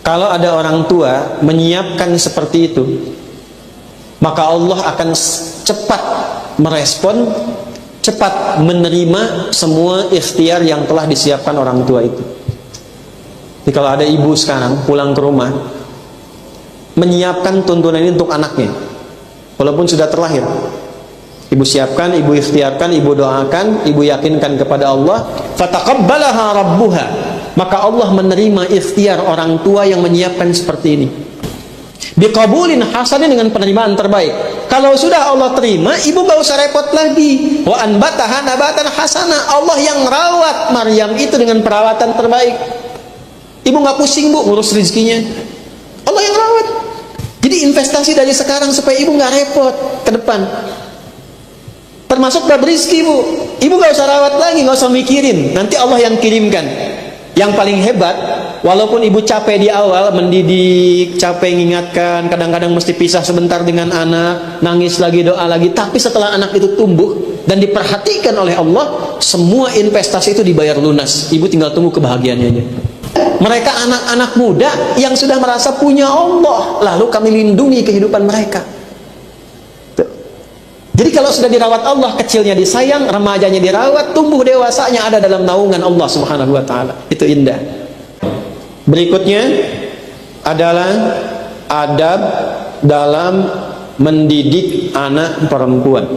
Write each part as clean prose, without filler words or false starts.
Kalau ada orang tua menyiapkan seperti itu, maka Allah akan cepat merespon, cepat menerima semua ikhtiar yang telah disiapkan orang tua itu. Jadi kalau ada ibu sekarang pulang ke rumah menyiapkan tuntunan ini untuk anaknya, walaupun sudah terlahir, ibu siapkan, ibu ikhtiarkan, ibu doakan, ibu yakinkan kepada Allah, fataqabbalaha rabbuha, maka Allah menerima ikhtiar orang tua yang menyiapkan seperti ini. Biqabulin hasanin, dengan penerimaan terbaik. Kalau sudah Allah terima, ibu gak usah repot lagi. Wa anbataha nabatan hasana, Allah yang merawat Maryam itu dengan perawatan terbaik. Ibu gak pusing bu ngurus rezekinya, Allah yang rawat. Jadi investasi dari sekarang supaya ibu gak repot ke depan. Termasuk bab rezeki bu, ibu gak usah rawat lagi, gak usah mikirin, nanti Allah yang kirimkan. Yang paling hebat, walaupun ibu capek di awal mendidik, capek mengingatkan, kadang-kadang mesti pisah sebentar dengan anak, nangis lagi, doa lagi, tapi setelah anak itu tumbuh dan diperhatikan oleh Allah, semua investasi itu dibayar lunas. Ibu tinggal tunggu kebahagiaannya aja. Mereka anak-anak muda yang sudah merasa punya Allah, lalu kami lindungi kehidupan mereka. Jadi kalau sudah dirawat Allah, kecilnya disayang, remajanya dirawat, tumbuh dewasanya ada dalam naungan Allah Subhanahu wa taala. Itu indah. Berikutnya adalah adab dalam mendidik anak perempuan.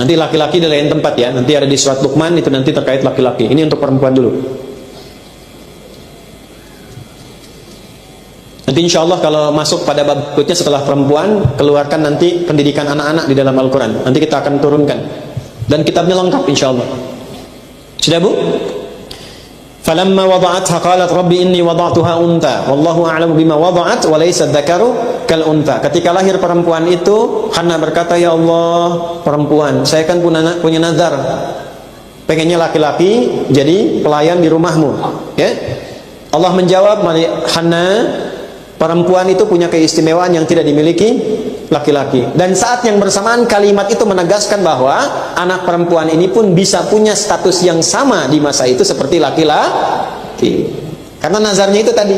Nanti laki-laki di lain tempat ya. Nanti ada di surat Luqman, itu nanti terkait laki-laki. Ini untuk perempuan dulu. Nanti insya Allah kalau masuk pada bab berikutnya setelah perempuan, keluarkan nanti pendidikan anak-anak di dalam Al-Quran. Nanti kita akan turunkan. Dan kitabnya lengkap insya Allah. Sudah bu? Falamma wada'atha qalat rabbi inni wada'tuha unta wallahu a'lamu bima wada'at wa laysa dzakaru kal unta. Ketika lahir perempuan itu, Hannah berkata, ya Allah, perempuan, saya kan punya nazar, pengennya laki-laki jadi pelayan di rumahmu, ya. Allah menjawab, Hannah, perempuan itu punya keistimewaan yang tidak dimiliki laki-laki. Dan saat yang bersamaan kalimat itu menegaskan bahwa anak perempuan ini pun bisa punya status yang sama di masa itu seperti laki-laki. Karena nazarnya itu tadi,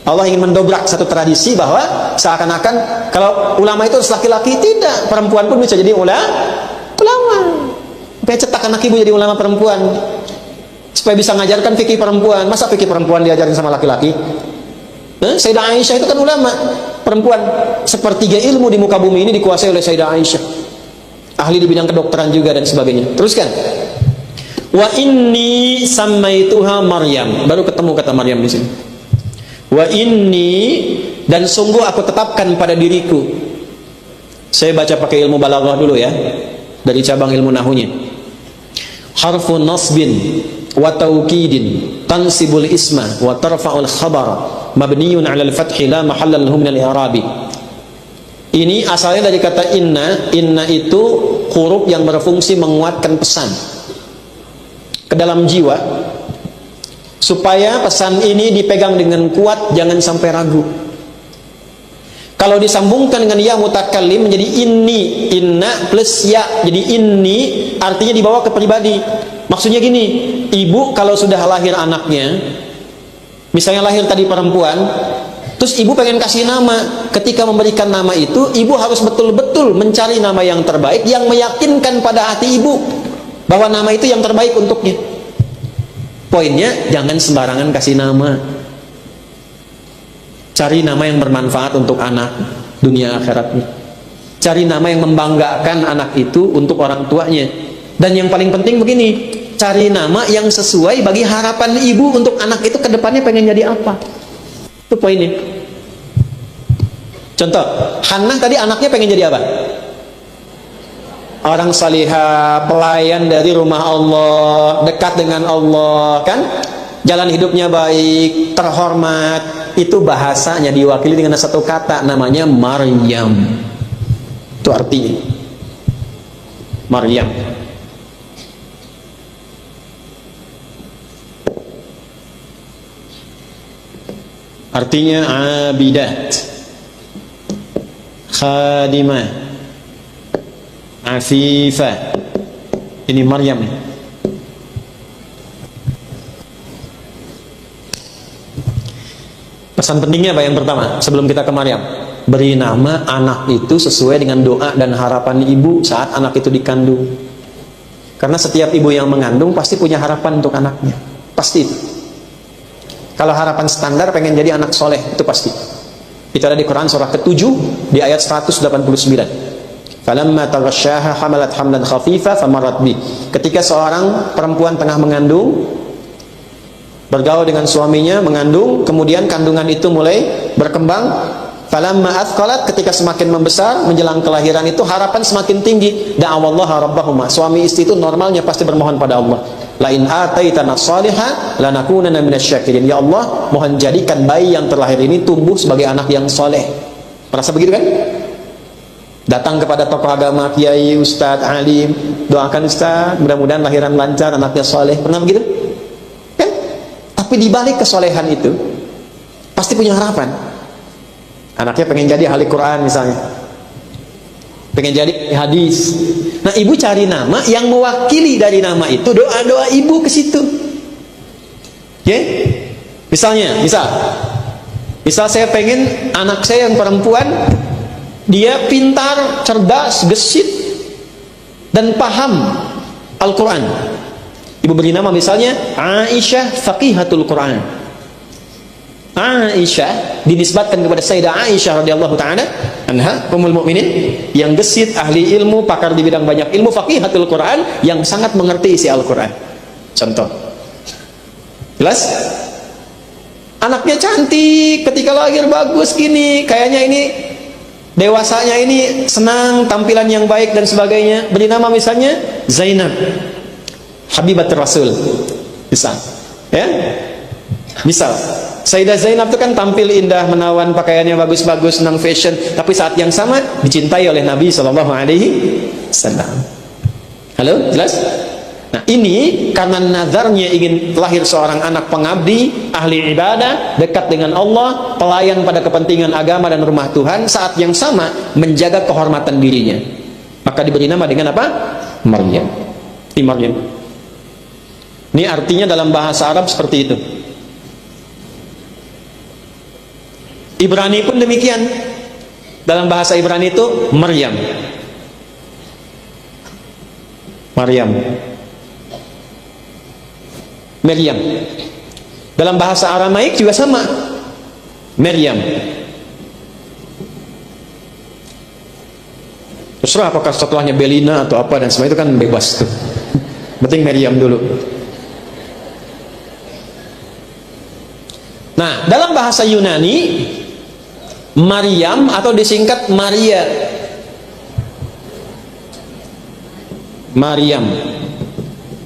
Allah ingin mendobrak satu tradisi bahwa seakan-akan kalau ulama itu harus laki-laki. Tidak, perempuan pun bisa jadi ulama. Supaya cetak anak ibu jadi ulama perempuan, supaya bisa mengajarkan fikih perempuan. Masa fikih perempuan diajarin sama laki-laki? Sayyidah Aisyah itu kan ulama perempuan. Sepertiga ilmu di muka bumi ini dikuasai oleh Sayyidah Aisyah, ahli di bidang kedokteran juga dan sebagainya. Teruskan, wa inni sammaituha Maryam, baru ketemu kata Maryam di sini. Wa inni, dan sungguh aku tetapkan pada diriku. Saya baca pakai ilmu balaghah dulu ya, dari cabang ilmu nahunya. Harfu nasbin wa taukidin tansibul isma wa tarfa'ul khabara mabniyun 'alal fathi la mahalla lahu minal i'rabi. Ini asalnya dari kata inna. Inna itu huruf yang berfungsi menguatkan pesan ke dalam jiwa, supaya pesan ini dipegang dengan kuat, jangan sampai ragu. Kalau disambungkan dengan ya mutakallim menjadi inni, inna plus ya, jadi inni artinya dibawa ke pribadi. Maksudnya gini, ibu kalau sudah lahir anaknya, misalnya lahir tadi perempuan, terus ibu pengen kasih nama. Ketika memberikan nama itu, ibu harus betul-betul mencari nama yang terbaik, yang meyakinkan pada hati ibu bahwa nama itu yang terbaik untuknya. Poinnya, jangan sembarangan kasih nama. Cari nama yang bermanfaat untuk anak dunia akhiratnya. Cari nama yang membanggakan anak itu untuk orang tuanya. Dan yang paling penting begini, cari nama yang sesuai bagi harapan ibu untuk anak itu ke depannya pengen jadi apa. Itu poinnya. Contoh, Hannah tadi anaknya pengen jadi apa? Orang salihah, pelayan dari rumah Allah, dekat dengan Allah, kan? Jalan hidupnya baik, terhormat. Itu bahasanya diwakili dengan satu kata, namanya Maryam. Itu artinya Maryam. Artinya abidat, khadimah, afifah. Ini Maryam. Pesan pentingnya apa yang pertama sebelum kita ke Maryam? Beri nama anak itu sesuai dengan doa dan harapan ibu saat anak itu dikandung. Karena setiap ibu yang mengandung pasti punya harapan untuk anaknya. Pasti itu. Kalau harapan standar pengen jadi anak soleh, itu pasti. Itu ada di Quran surah ke-7 di ayat 189. Falamma taghasyaha hamalat hamlan khafifa famarrat bi. Ketika seorang perempuan tengah mengandung, bergaul dengan suaminya, mengandung, kemudian kandungan itu mulai berkembang. Falamma athqalat, ketika semakin membesar menjelang kelahiran itu harapan semakin tinggi. Da'awallaha rabbahuma. Suami istri itu normalnya pasti bermohon pada Allah. Lain ataitana shaliha lanakunanna minasyakirin. Ya Allah, mohon jadikan bayi yang terlahir ini tumbuh sebagai anak yang soleh. Merasa begitu kan? Datang kepada tokoh agama, kiai, ustadz, alim, doakan ustadz, mudah-mudahan lahiran lancar, anaknya soleh. Pernah begitu? Kan? Tapi dibalik kesolehan itu pasti punya harapan. Anaknya pengen jadi ahli Quran misalnya, pengen jadi hadis. Nah, ibu cari nama yang mewakili dari nama itu, doa-doa ibu ke situ. Ya? Misalnya, misal saya pengen anak saya yang perempuan, dia pintar, cerdas, gesit, dan paham Al-Quran. Ibu beri nama misalnya Aisyah Faqihatul Quran. Aisyah dinisbatkan kepada Sayyidah Aisyah radhiyallahu taala anha, ummul mukminin, yang gesit, ahli ilmu, pakar di bidang banyak ilmu, faqihatul Quran, yang sangat mengerti isi Al-Quran. Contoh. Jelas? Anaknya cantik, ketika lahir bagus gini, kayaknya ini dewasanya ini senang, tampilan yang baik dan sebagainya. Beri nama misalnya Zainab Habibatur Rasul. Misal. Ya? Misal Sayyidah Zainab itu kan tampil indah, menawan, pakaiannya bagus-bagus, senang fashion, tapi saat yang sama dicintai oleh Nabi SAW. Halo, jelas? Nah, ini karena nazarnya ingin lahir seorang anak pengabdi, ahli ibadah, dekat dengan Allah, pelayan pada kepentingan agama dan rumah Tuhan, saat yang sama menjaga kehormatan dirinya. Maka diberi nama dengan apa? Maryam. Maryam. Ini artinya dalam bahasa Arab seperti itu. Ibrani pun demikian. Dalam bahasa Ibrani itu Maryam. Maryam. Maryam. Dalam bahasa Aramaik juga sama. Maryam. Terserah apakah setelahnya Belina atau apa dan semua itu kan bebas tuh. Penting Maryam dulu. Nah, dalam bahasa Yunani Maryam atau disingkat Maria. Maryam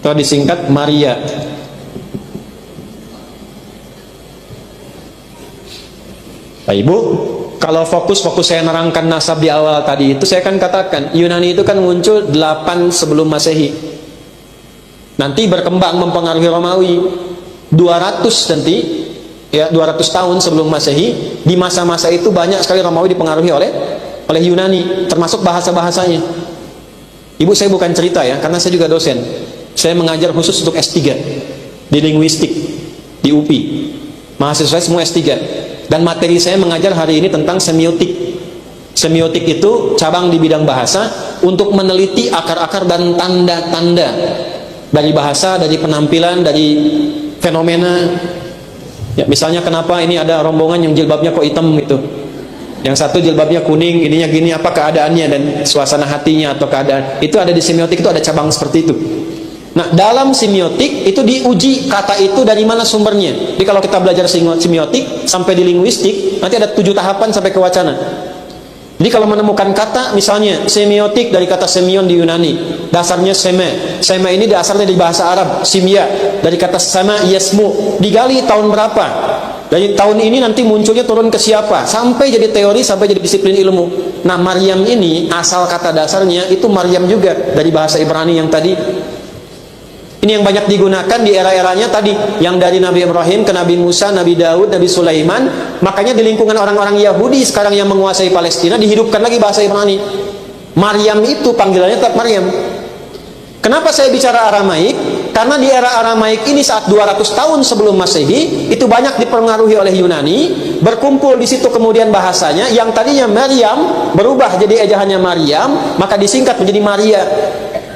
atau disingkat Maria. Nah, Ibu, kalau fokus saya nerangkan nasab di awal tadi itu, saya akan katakan Yunani itu kan muncul 8 sebelum Masehi. Nanti berkembang mempengaruhi Romawi 200 nanti. Ya, 200 tahun sebelum Masehi. Di masa-masa itu banyak sekali Romawi dipengaruhi oleh Yunani, termasuk bahasa-bahasanya. Ibu, saya bukan cerita ya, karena saya juga dosen. Saya mengajar khusus untuk S3 di linguistik di UPI. Mahasiswa saya semua S3. Dan materi saya mengajar hari ini tentang semiotik. Semiotik itu cabang di bidang bahasa untuk meneliti akar-akar dan tanda-tanda dari bahasa, dari penampilan, dari fenomena. Ya, misalnya kenapa ini ada rombongan yang jilbabnya kok hitam gitu, yang satu jilbabnya kuning, ininya gini, apa keadaannya dan suasana hatinya atau keadaan itu ada di semiotik, itu ada cabang seperti itu. Nah, dalam semiotik itu diuji kata itu dari mana sumbernya. Jadi kalau kita belajar semiotik sampai di linguistik nanti ada 7 tahapan sampai ke wacana. Jadi kalau menemukan kata, misalnya semiotik dari kata semion di Yunani, dasarnya seme. Seme ini dasarnya di bahasa Arab, simya, dari kata sama yasmu. Digali tahun berapa? Dari tahun ini nanti munculnya turun ke siapa? Sampai jadi teori, sampai jadi disiplin ilmu. Nah, Maryam ini asal kata dasarnya itu Maryam juga dari bahasa Ibrani yang tadi. Ini yang banyak digunakan di era-eranya tadi, yang dari Nabi Ibrahim ke Nabi Musa, Nabi Daud, Nabi Sulaiman. Makanya di lingkungan orang-orang Yahudi sekarang yang menguasai Palestina dihidupkan lagi bahasa Ibrani. Maryam itu panggilannya tetap Maryam. Kenapa saya bicara Aramaik? Karena di era Aramaik ini saat 200 tahun sebelum Masehi itu banyak dipengaruhi oleh Yunani, berkumpul di situ kemudian bahasanya yang tadinya Maryam berubah jadi ejaannya Maryam, maka disingkat menjadi Maria.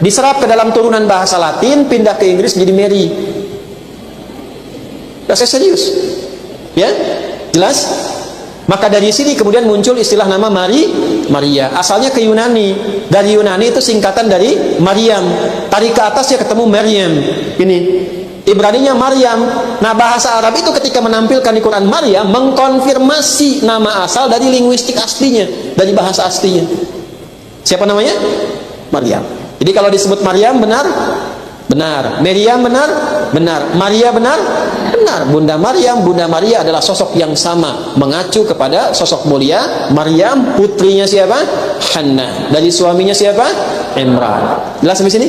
Diserap ke dalam turunan bahasa Latin, pindah ke Inggris menjadi Mary. Saya serius. Ya? Jelas? Maka dari sini kemudian muncul istilah nama Maria. Asalnya ke Yunani. Dari Yunani itu singkatan dari Maryam. Tarik ke atas ya ketemu Maryam. Ini Ibraninya Maryam. Nah, bahasa Arab itu ketika menampilkan di Quran Maryam mengkonfirmasi nama asal dari linguistik aslinya, dari bahasa aslinya. Siapa namanya? Maryam. Jadi kalau disebut Maryam benar? Benar. Maryam benar? Benar. Maria benar? Benar. Bunda Maryam, Bunda Maria adalah sosok yang sama, mengacu kepada sosok mulia Maryam, putrinya siapa? Hannah. Dari suaminya siapa? Imran. Jelas sampai sini?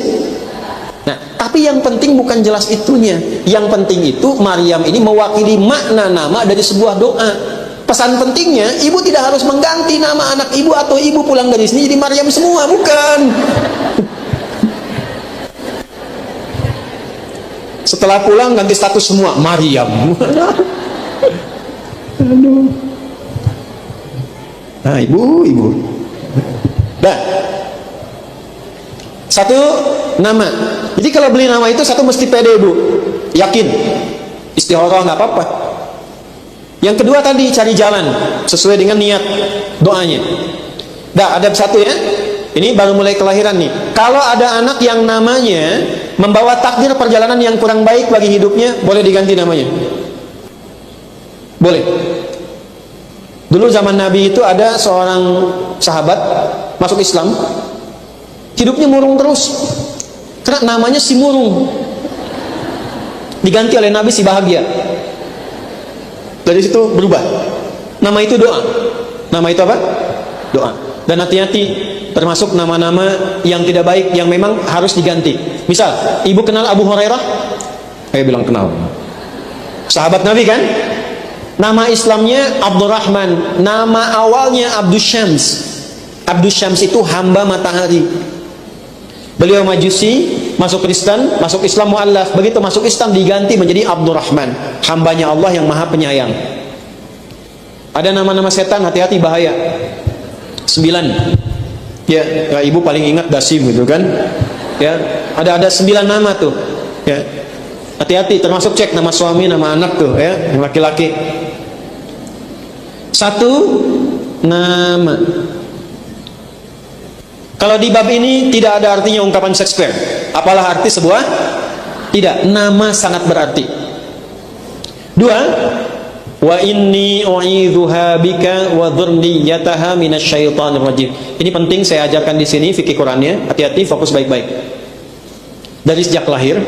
Nah, tapi yang penting bukan jelas itunya. Yang penting itu Maryam ini mewakili makna nama dari sebuah doa. Pesan pentingnya, ibu tidak harus mengganti nama anak ibu atau ibu pulang dari sini jadi Maryam semua, bukan. Setelah pulang ganti status semua Maryam. Aduh. Nah, ibu. Dah. Satu nama. Jadi kalau beli nama itu satu mesti pede, Bu. Yakin. Istikharah nggak apa-apa. Yang kedua tadi cari jalan sesuai dengan niat doanya. Dah, ada satu ya. Ini baru mulai kelahiran nih. Kalau ada anak yang namanya membawa takdir perjalanan yang kurang baik bagi hidupnya, boleh diganti namanya. Boleh. Dulu zaman Nabi itu ada seorang sahabat masuk Islam, hidupnya murung terus. Karena namanya si murung. Diganti oleh Nabi si bahagia. Dari situ berubah. Nama itu doa. Nama itu apa? Doa. Dan hati-hati termasuk nama-nama yang tidak baik yang memang harus diganti. Misal, ibu kenal Abu Hurairah? Saya bilang kenal. Sahabat Nabi kan? Nama Islamnya Abdurrahman. Nama awalnya Abdus Syams. Abdus Syams itu hamba matahari. Beliau Majusi, masuk Kristen, masuk Islam mu'allaf. Begitu masuk Islam diganti menjadi Abdurrahman, hambanya Allah yang maha penyayang. Ada nama-nama setan, hati-hati bahaya. 9. Ya, ibu paling ingat Dasim gitu kan? Ya, ada 9 nama tuh. Ya. Hati-hati, termasuk cek nama suami, nama anak tuh ya, yang laki-laki. 1 nama. Kalau di bab ini tidak ada artinya ungkapan Shakespeare. Apalah arti sebuah? Tidak, nama sangat berarti. 2. Wa inni u'idzuha bika wa dzurriyyataha minasyaitonir rajim. Ini penting saya ajarkan di sini fikih Qur'annya. Hati-hati, fokus baik-baik. Dari sejak lahir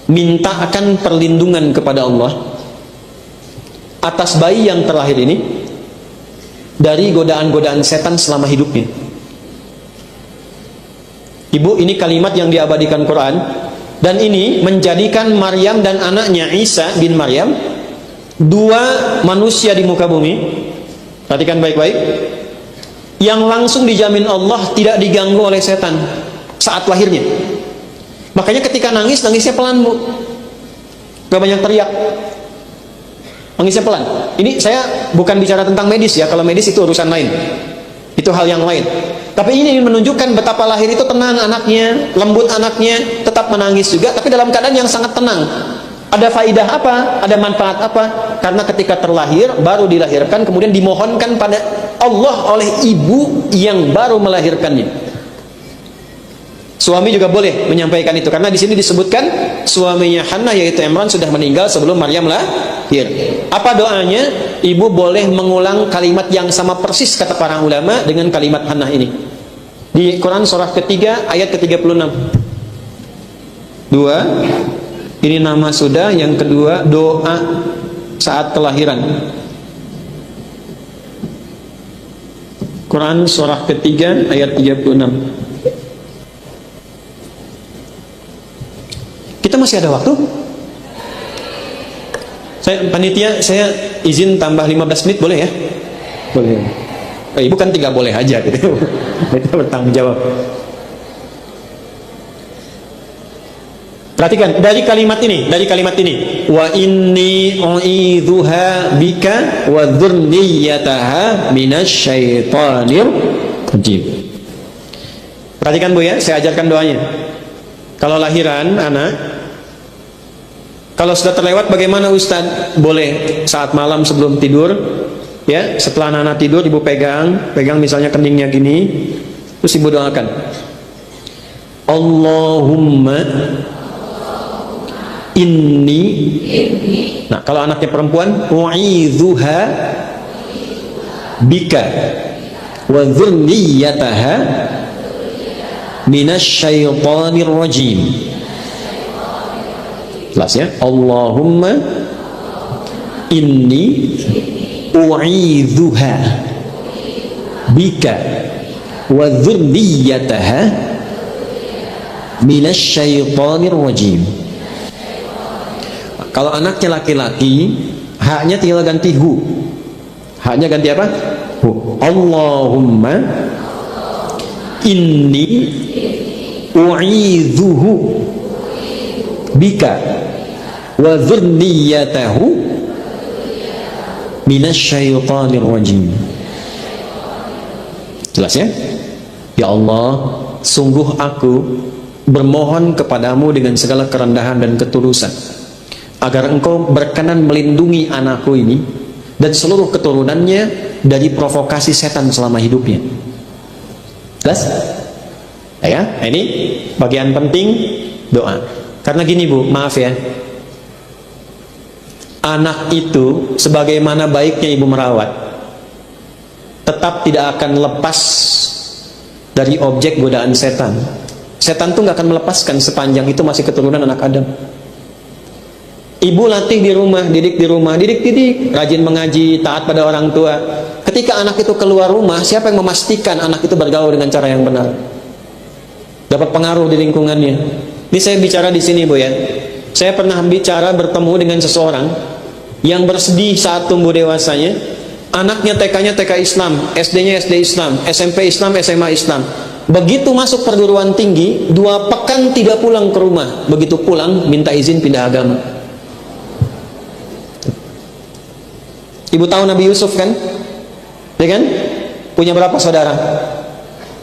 minta akan perlindungan kepada Allah atas bayi yang terlahir ini dari godaan-godaan setan selama hidupnya. Ibu, ini kalimat yang diabadikan Quran dan ini menjadikan Maryam dan anaknya Isa bin Maryam 2 manusia di muka bumi. Perhatikan baik-baik, yang langsung dijamin Allah tidak diganggu oleh setan saat lahirnya. Makanya ketika nangis, nangisnya pelan, Bu. Gak banyak teriak. Nangisnya pelan. Ini saya bukan bicara tentang medis ya. Kalau medis itu urusan lain. Itu hal yang lain. Tapi ini menunjukkan betapa lahir itu tenang anaknya, lembut anaknya, tetap menangis juga, tapi dalam keadaan yang sangat tenang. Ada faidah apa? Ada manfaat apa? Karena ketika terlahir, baru dilahirkan, kemudian dimohonkan pada Allah oleh ibu yang baru melahirkannya. Suami juga boleh menyampaikan itu, karena di sini disebutkan suaminya Hannah yaitu Imran sudah meninggal sebelum Maryam lahir. Apa doanya? Ibu boleh mengulang kalimat yang sama persis kata para ulama dengan kalimat Hannah ini. Di Quran surah ketiga ayat ke-36. 2. Ini nama sudah, yang kedua doa saat kelahiran. Quran surah ketiga ayat 36. Kita masih ada waktu. Panitia, saya izin tambah 15 menit, boleh ya? Boleh. Ibu kan tinggal boleh aja gitu. Kita bertanggung jawab. Perhatikan dari kalimat ini, wa inni u'idzuha bika wa dzurriyyataha minasyaitonir rajim. Perhatikan Bu ya, saya ajarkan doanya. Kalau lahiran anak, kalau sudah terlewat bagaimana Ustaz? Boleh saat malam sebelum tidur, ya, setelah anak tidur ibu pegang misalnya keningnya gini, terus ibu doakan, Allahumma inni. Nah, kalau anaknya perempuan, u'idzuha bika wa dzurriyyataha minasyaitonir rajim. Jelas ya? Allahumma inni u'idzuha bika wa dzurriyyataha minasyaitonir rajim. Kalau anaknya laki-laki, haknya tinggal ganti hu. Haknya ganti apa? Hu. Allahumma inni u'idzuhu bika wa dzurriyyatahu minasyaitonir rajim. Jelas ya? Ya Allah, sungguh aku bermohon kepadamu dengan segala kerendahan dan ketulusan agar engkau berkenan melindungi anakku ini dan seluruh keturunannya dari provokasi setan selama hidupnya. Jelas? Ya, ini bagian penting doa. Karena gini Bu, maaf ya, anak itu sebagaimana baiknya ibu merawat, tetap tidak akan lepas dari objek godaan setan. Setan tuh nggak akan melepaskan sepanjang itu masih keturunan anak Adam. Ibu latih di rumah, didik, rajin mengaji, taat pada orang tua. Ketika anak itu keluar rumah, siapa yang memastikan anak itu bergaul dengan cara yang benar? Dapat pengaruh di lingkungannya. Ini saya bicara di sini Bu ya. Saya pernah bicara bertemu dengan seseorang yang bersedih saat tumbuh dewasanya. Anaknya TK-nya TK Islam, SD-nya SD Islam, SMP Islam, SMA Islam. Begitu masuk perguruan tinggi, 2 pekan tidak pulang ke rumah. Begitu pulang, minta izin pindah agama. Ibu tahu Nabi Yusuf kan? Ya kan? Punya berapa saudara?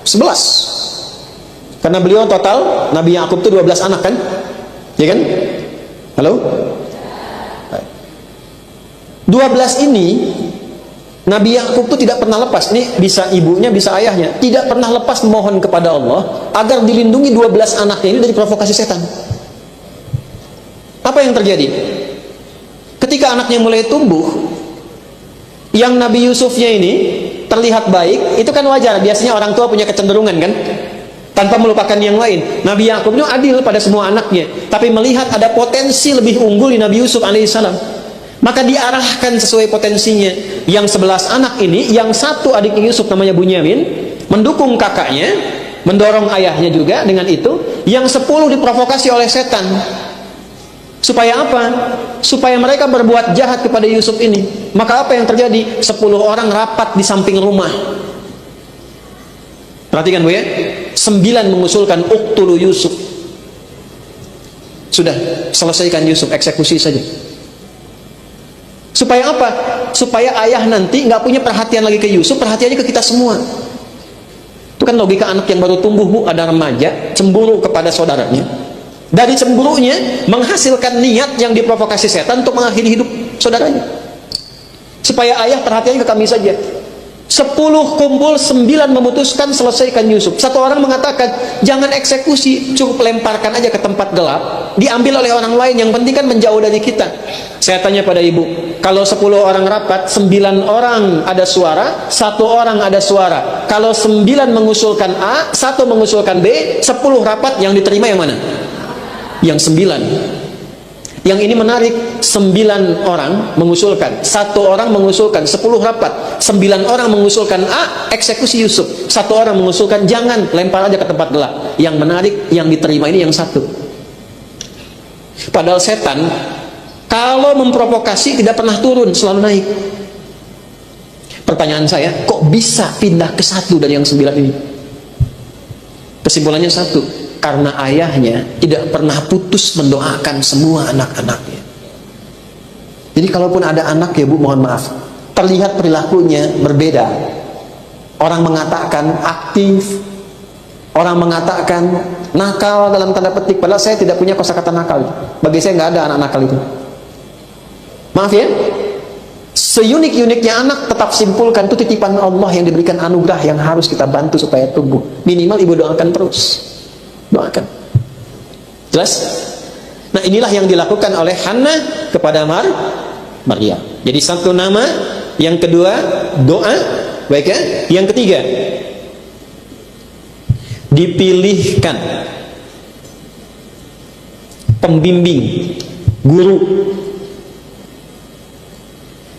11. Karena beliau total, Nabi Yakub itu 12 anak kan? Ya kan? Halo? 12 ini Nabi Yakub itu tidak pernah lepas. Ini bisa ibunya, bisa ayahnya, tidak pernah lepas memohon kepada Allah agar dilindungi 12 anaknya ini dari provokasi setan. Apa yang terjadi? Ketika anaknya mulai tumbuh, yang Nabi Yusufnya ini terlihat baik, itu kan wajar. Biasanya orang tua punya kecenderungan kan, tanpa melupakan yang lain. Nabi Yakubnya adil pada semua anaknya, tapi melihat ada potensi lebih unggul di Nabi Yusuf alaihissalam, maka diarahkan sesuai potensinya. Yang 11 anak ini, yang satu adiknya Yusuf namanya Bunyamin, mendukung kakaknya, mendorong ayahnya juga dengan itu. Yang 10 diprovokasi oleh setan. Supaya apa? Supaya mereka berbuat jahat kepada Yusuf ini. Maka apa yang terjadi? 10 orang rapat di samping rumah. Perhatikan Bu ya. 9 mengusulkan uqtulu Yusuf. Sudah, selesaikan Yusuf, eksekusi saja. Supaya apa? Supaya ayah nanti nggak punya perhatian lagi ke Yusuf, perhatiannya ke kita semua. Itu kan logika anak yang baru tumbuh Bu, ada remaja, cemburu kepada saudaranya. Dari cemburunya menghasilkan niat yang diprovokasi setan untuk mengakhiri hidup saudaranya. Supaya ayah perhatiannya ke kami saja. 10 kumpul, 9 memutuskan selesaikan Yusuf. Satu orang mengatakan, jangan eksekusi, cukup lemparkan aja ke tempat gelap, diambil oleh orang lain, yang penting kan menjauh dari kita. Saya tanya pada ibu, kalau 10 orang rapat, 9 orang ada suara, 1 orang ada suara. Kalau 9 mengusulkan A, 1 mengusulkan B, 10 rapat, yang diterima yang mana? Yang 9. Yang ini menarik, 9 orang mengusulkan, 1 orang mengusulkan, 10 rapat, 9 orang mengusulkan A, eksekusi Yusuf, 1 orang mengusulkan jangan, lempar aja ke tempat gelap. Yang menarik, yang diterima ini yang 1. Padahal setan kalau memprovokasi tidak pernah turun, selalu naik. Pertanyaan saya, kok bisa pindah ke 1 dari yang 9 ini? Kesimpulannya 1, karena ayahnya tidak pernah putus mendoakan semua anak-anaknya. Jadi kalaupun ada anak ya Bu, mohon maaf, terlihat perilakunya berbeda. Orang mengatakan aktif, orang mengatakan nakal dalam tanda petik, padahal saya tidak punya kosakata nakal. Bagi saya nggak ada anak nakal itu. Maaf ya, seunik-uniknya anak tetap simpulkan itu titipan Allah yang diberikan anugerah yang harus kita bantu supaya tumbuh. Minimal ibu doakan terus, doakan. Jelas? Nah inilah yang dilakukan oleh Hannah kepada Maryam. Jadi satu nama, yang kedua doa, baik ya. Yang ketiga dipilihkan pembimbing, guru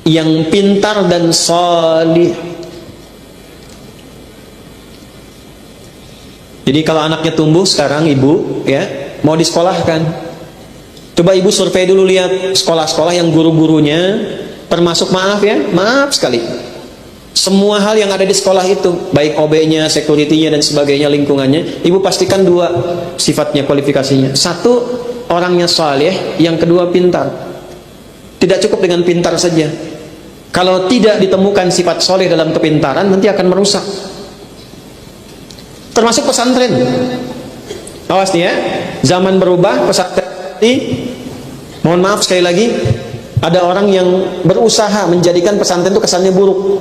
yang pintar dan salih. Jadi kalau anaknya tumbuh sekarang ibu ya mau disekolahkan, coba ibu survei dulu, lihat sekolah-sekolah yang guru-gurunya termasuk maaf sekali, semua hal yang ada di sekolah itu, baik OB-nya, security-nya dan sebagainya, lingkungannya, ibu pastikan dua sifatnya, kualifikasinya. Satu, orangnya saleh, yang kedua pintar. Tidak cukup dengan pintar saja. Kalau tidak ditemukan sifat soleh dalam kepintaran, nanti akan merusak. Termasuk pesantren. Awas nih ya, zaman berubah, pesantren ini, mohon maaf sekali lagi, ada orang yang berusaha menjadikan pesantren itu kesannya buruk,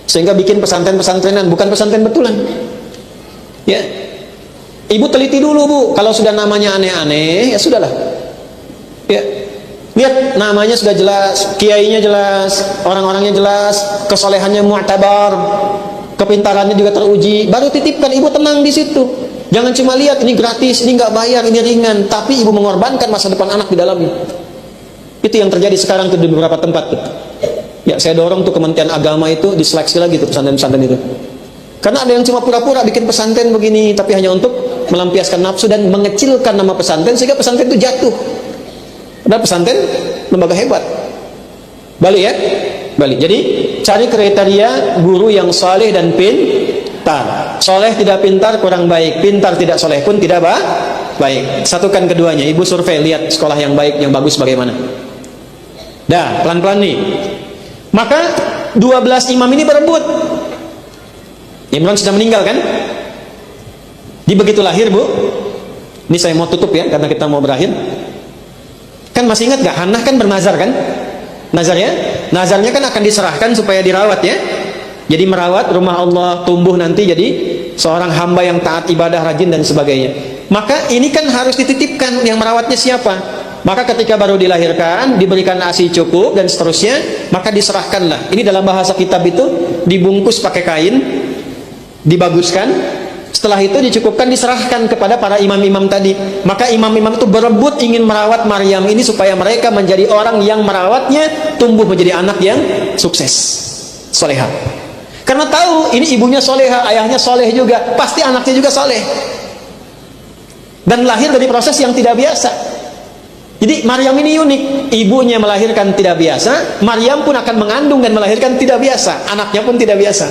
sehingga bikin pesantren-pesantrenan, bukan pesantren betulan. Ya, ibu teliti dulu Bu, kalau sudah namanya aneh-aneh, ya sudahlah. Ya, lihat namanya sudah jelas, kiainya jelas, orang-orangnya jelas, kesolehannya mu'tabar, kepintarannya juga teruji, baru titipkan. Ibu tenang di situ. Jangan cuma lihat ini gratis, ini nggak bayar, ini ringan, tapi ibu mengorbankan masa depan anak di dalamnya. Itu yang terjadi sekarang tuh di beberapa tempat tuh. Ya, saya dorong tuh Kementerian Agama itu diseleksi lagi tuh pesantren-pesantren itu. Karena ada yang cuma pura-pura bikin pesantren begini, tapi hanya untuk melampiaskan nafsu dan mengecilkan nama pesantren sehingga pesantren itu jatuh. Padahal pesantren lembaga hebat. Balik ya, balik. Jadi cari kriteria guru yang saleh dan pintar. Soleh tidak pintar kurang baik, pintar tidak soleh pun tidak baik. Satukan keduanya. Ibu survei, lihat sekolah yang baik, yang bagus bagaimana. Dah, pelan-pelan nih. Maka 12 imam ini berebut. Imran sudah meninggal kan? Di begitu lahir Bu. Ini saya mau tutup ya, karena kita mau berakhir. Kan masih ingat gak? Hannah kan bernazar kan? Nazarnya? Nazarnya kan akan diserahkan supaya dirawat ya. Jadi merawat rumah Allah, tumbuh nanti jadi seorang hamba yang taat ibadah, rajin dan sebagainya. Maka ini kan harus dititipkan, yang merawatnya siapa? Maka ketika baru dilahirkan, diberikan ASI cukup dan seterusnya, maka diserahkanlah. Ini dalam bahasa kitab itu dibungkus pakai kain, dibaguskan. Setelah itu dicukupkan, diserahkan kepada para imam-imam tadi. Maka imam-imam itu berebut ingin merawat Maryam ini supaya mereka menjadi orang yang merawatnya tumbuh menjadi anak yang sukses, solehah. Karena tahu ini ibunya soleha, ayahnya soleh juga, pasti anaknya juga soleh. Dan lahir dari proses yang tidak biasa. Jadi Maryam ini unik, ibunya melahirkan tidak biasa, Maryam pun akan mengandung dan melahirkan tidak biasa, anaknya pun tidak biasa.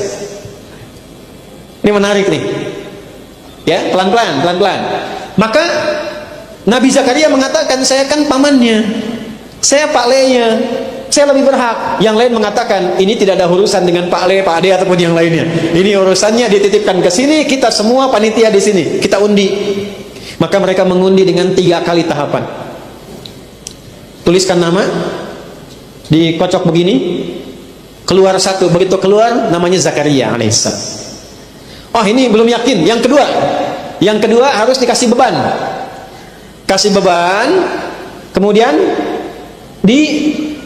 Ini menarik nih. Ya, pelan-pelan, pelan-pelan. Maka Nabi Zakaria mengatakan, saya kan pamannya, saya Pak Le-nya, saya lebih berhak. Yang lain mengatakan, ini tidak ada urusan dengan Pak Le, Pak Ade ataupun yang lainnya. Ini urusannya dititipkan ke sini, kita semua panitia di sini, kita undi. Maka mereka mengundi dengan 3 kali tahapan. Tuliskan nama, dikocok begini, keluar satu, begitu keluar namanya Zakaria alaihissalam. Oh ini belum yakin. Yang kedua harus dikasih beban, kasih beban, kemudian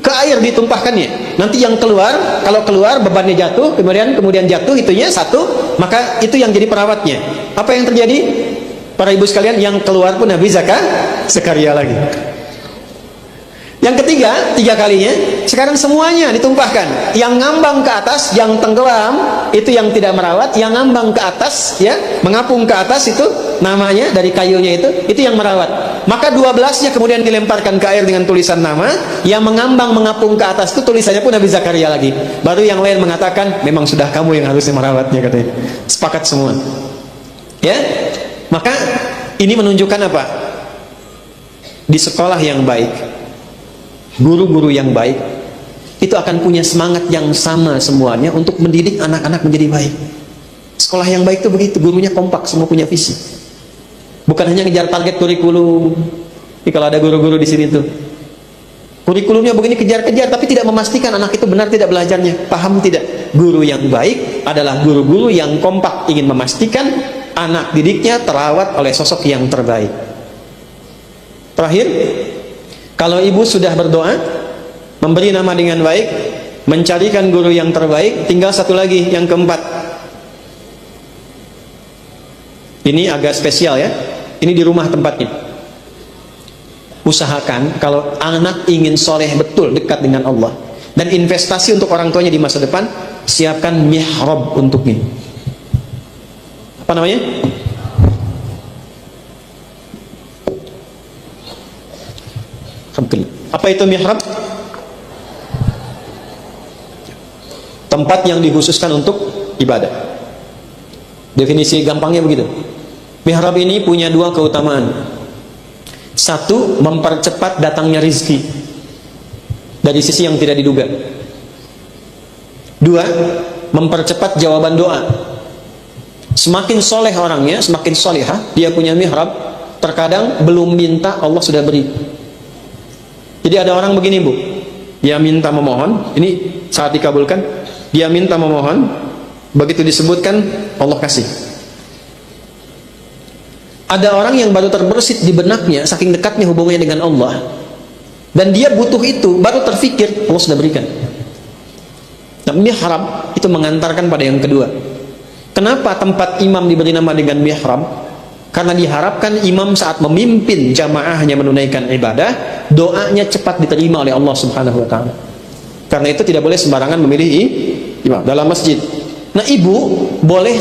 ke air ditumpahkannya. Nanti yang keluar, kalau keluar bebannya jatuh, kemudian jatuh itunya satu, maka itu yang jadi perawatnya. Apa yang terjadi? Para ibu sekalian, yang keluar pun Nabi Zakaria lagi. Yang ketiga, 3 kalinya, sekarang semuanya ditumpahkan. Yang ngambang ke atas, yang tenggelam, itu yang tidak merawat. Yang ngambang ke atas, ya, mengapung ke atas, itu namanya dari kayunya itu yang merawat. Maka 12-nya kemudian dilemparkan ke air dengan tulisan nama. Yang mengambang, mengapung ke atas, itu tulisannya pun Nabi Zakaria lagi. Baru yang lain mengatakan, memang sudah kamu yang harusnya merawatnya, katanya. Sepakat semua. Ya, maka ini menunjukkan apa? Di sekolah yang baik, guru-guru yang baik itu akan punya semangat yang sama semuanya untuk mendidik anak-anak menjadi baik. Sekolah yang baik itu begitu, gurunya kompak, semua punya visi. Bukan hanya ngejar target kurikulum. Jadi kalau ada guru-guru di sini tuh, kurikulumnya begini kejar-kejar, tapi tidak memastikan anak itu benar tidak belajarnya. Paham tidak? Guru yang baik adalah guru-guru yang kompak, ingin memastikan anak didiknya terawat oleh sosok yang terbaik. Terakhir, kalau ibu sudah berdoa, memberi nama dengan baik, mencarikan guru yang terbaik, tinggal satu lagi, yang keempat. Ini agak spesial ya. Ini di rumah tempatnya. Usahakan kalau anak ingin soleh betul dekat dengan Allah dan investasi untuk orang tuanya di masa depan, siapkan mihrab untuknya. Apa namanya? Apa itu mihrab? Tempat yang dikhususkan untuk ibadah. Definisi gampangnya begitu. Mihrab ini punya dua keutamaan. Satu, mempercepat datangnya rizki dari sisi yang tidak diduga. Dua, mempercepat jawaban doa. Semakin soleh orangnya, semakin solehah, dia punya mihrab, terkadang belum minta Allah sudah beri. Jadi ada orang begini bu, dia minta memohon, ini saat dikabulkan, dia minta memohon, begitu disebutkan Allah kasih. Ada orang yang baru terbersit di benaknya saking dekatnya hubungannya dengan Allah, dan dia butuh itu, baru terfikir Allah sudah berikan. Nah, mihrab itu mengantarkan pada yang kedua. Kenapa tempat imam diberi nama dengan mihrab? Karena diharapkan imam saat memimpin jamaahnya menunaikan ibadah, doanya cepat diterima oleh Allah Subhanahu wa taala. Karena itu tidak boleh sembarangan memilih imam dalam masjid. Nah, ibu boleh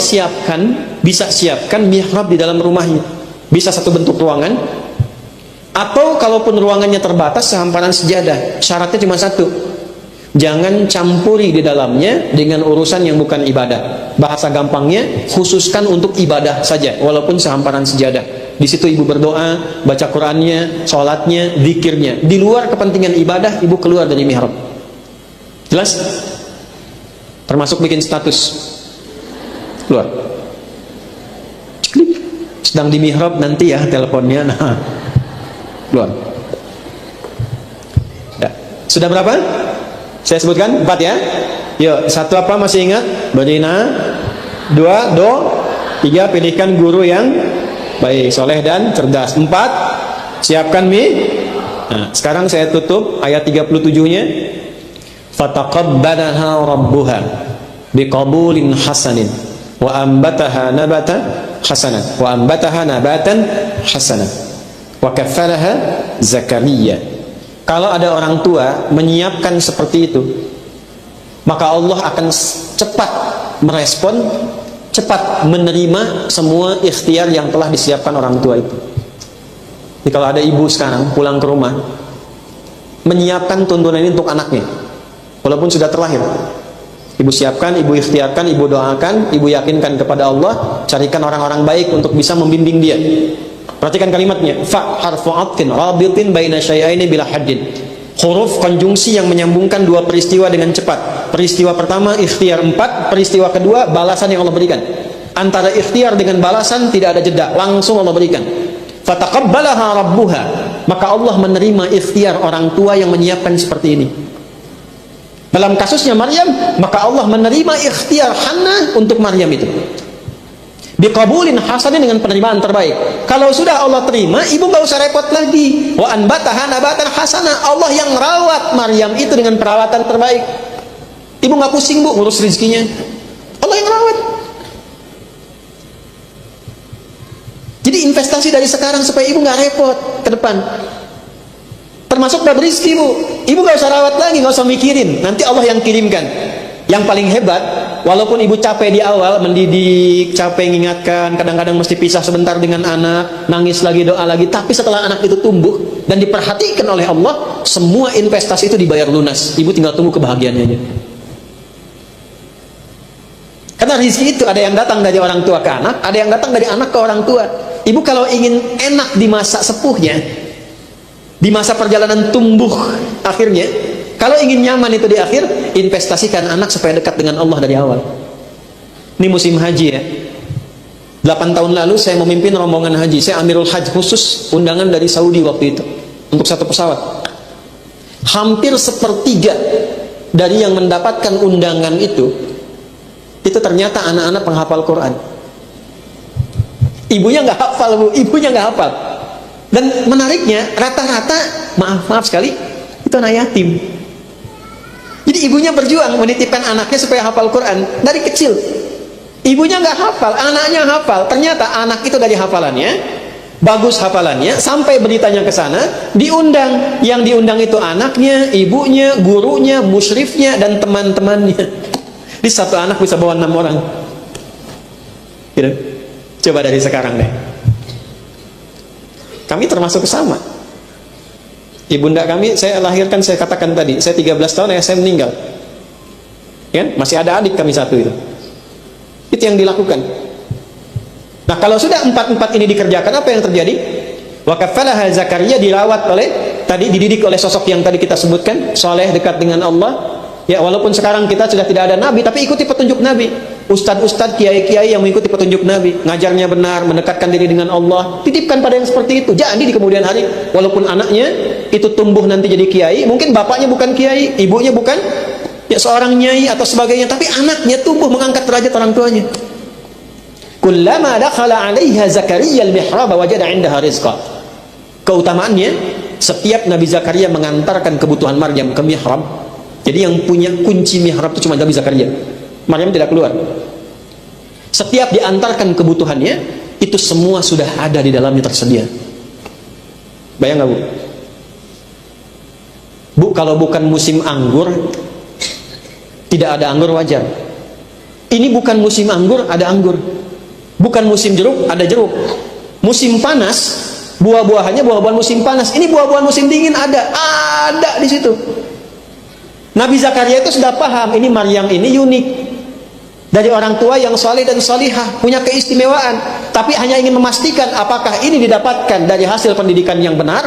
bisa siapkan mihrab di dalam rumahnya. Bisa satu bentuk ruangan, atau kalaupun ruangannya terbatas, sehamparan sejadah. Syaratnya cuma satu, jangan campuri di dalamnya dengan urusan yang bukan ibadah. Bahasa gampangnya, khususkan untuk ibadah saja, walaupun sehamparan sejadah. Di situ ibu berdoa, baca Qurannya, sholatnya, zikirnya. Di luar kepentingan ibadah, ibu keluar dari mihrab. Jelas? Termasuk bikin status. Keluar. Klik. Sedang di mihrab nanti ya teleponnya. Nah, keluar. Ya. Sudah berapa? Saya sebutkan 4 ya. Yuk, 1 apa masih ingat? Berina. 2, 3, pilihkan guru yang baik, soleh dan cerdas. 4, siapkan Nah, sekarang saya tutup ayat 37-nya. Fataqabbalaha rabbuha biqabulin hasanin wa ambataha nabatan hasanan wa kaffalaha Zakaria. Kalau ada orang tua menyiapkan seperti itu, maka Allah akan cepat merespon, cepat menerima semua ikhtiar yang telah disiapkan orang tua itu. Jadi kalau ada ibu sekarang pulang ke rumah menyiapkan tuntunan ini untuk anaknya, walaupun sudah terlahir, ibu siapkan, ibu ikhtiarkan, ibu doakan, ibu yakinkan kepada Allah, carikan orang-orang baik untuk bisa membimbing dia. Perhatikan kalimatnya, fa harfu atfin rabitin baina syai'aini bila haddin. Huruf konjungsi yang menyambungkan dua peristiwa dengan cepat. Peristiwa pertama ikhtiar 4, peristiwa kedua balasan yang Allah berikan. Antara ikhtiar dengan balasan tidak ada jeda, langsung Allah berikan. Fataqabbalaha rabbuha, maka Allah menerima ikhtiar orang tua yang menyiapkan seperti ini. Dalam kasusnya Maryam, maka Allah menerima ikhtiar Hannah untuk Maryam itu. Biqabulin hasanin, dengan penerimaan terbaik. Kalau sudah Allah terima, ibu nggak usah repot lagi. Wa anbataha nabatan hasana, Allah yang merawat Maryam itu dengan perawatan terbaik. Ibu nggak pusing bu ngurus rezekinya, Allah yang merawat. Jadi investasi dari sekarang supaya ibu nggak repot ke depan. Termasuk bab rezeki bu, ibu nggak usah rawat lagi, nggak usah mikirin, nanti Allah yang kirimkan. Yang paling hebat, walaupun ibu capek di awal mendidik, capek mengingatkan, kadang-kadang mesti pisah sebentar dengan anak, nangis lagi, doa lagi, tapi setelah anak itu tumbuh dan diperhatikan oleh Allah, semua investasi itu dibayar lunas. Ibu tinggal tunggu kebahagiaannya aja. Karena rezeki itu ada yang datang dari orang tua ke anak, ada yang datang dari anak ke orang tua. ibu kalau ingin enak di masa sepuhnya, di masa perjalanan tumbuh akhirnya, kalau ingin nyaman itu di akhir, investasikan anak supaya dekat dengan Allah dari awal. Ini musim haji ya. 8 tahun lalu saya memimpin rombongan haji. Saya Amirul Hajj khusus, undangan dari Saudi waktu itu untuk satu pesawat. Hampir sepertiga dari yang mendapatkan undangan itu ternyata anak-anak penghafal Quran. Ibunya nggak hafal, Bu. Ibunya nggak hafal. Dan menariknya, rata-rata, maaf sekali, itu anak yatim. Jadi ibunya berjuang menitipkan anaknya supaya hafal Quran dari kecil. Ibunya nggak hafal, anaknya hafal. Ternyata anak itu dari hafalannya, bagus hafalannya, sampai beritanya ke sana, diundang. Yang diundang itu anaknya, ibunya, gurunya, musyrifnya, dan teman-temannya. Di satu anak bisa bawa 6 orang. Gitu. Coba dari sekarang deh. Kami termasuk sama. Ibunda kami, saya lahirkan, saya katakan tadi, saya 13 tahun, saya meninggal. Ya, masih ada adik kami satu itu. Itu yang dilakukan. Nah, kalau sudah 4 ini dikerjakan, apa yang terjadi? Wa kafalaha Zakaria, dirawat oleh, tadi dididik oleh sosok yang tadi kita sebutkan, soleh, dekat dengan Allah. Ya, walaupun sekarang kita sudah tidak ada nabi, tapi ikuti petunjuk nabi. Ustadz-ustadz, kiai-kiai yang mengikuti petunjuk nabi, ngajarnya benar, mendekatkan diri dengan Allah, titipkan pada yang seperti itu. Jadi di kemudian hari, walaupun anaknya itu tumbuh nanti jadi kiai, mungkin bapaknya bukan kiai, ibunya bukan ya seorang nyai atau sebagainya, tapi anaknya tumbuh mengangkat derajat orang tuanya. Kullama dakhala 'alaiha Zakaria al-mihrab wajada 'indaha rizqa. Keutamaannya, setiap Nabi Zakaria mengantarkan kebutuhan Maryam ke mihrab. Jadi yang punya kunci mihrab itu cuma Nabi Zakaria. Maryam tidak keluar. Setiap diantarkan kebutuhannya, itu semua sudah ada di dalamnya tersedia. Bayang nggak, Bu? Bu, kalau bukan musim anggur, tidak ada anggur wajar. Ini bukan musim anggur, ada anggur. Bukan musim jeruk, ada jeruk. Musim panas, buah-buahannya buah-buahan musim panas. Ini buah-buahan musim dingin ada di situ. Nabi Zakaria itu sudah paham, ini Maryam ini unik. Dari orang tua yang soleh dan solihah, punya keistimewaan. Tapi hanya ingin memastikan apakah ini didapatkan dari hasil pendidikan yang benar,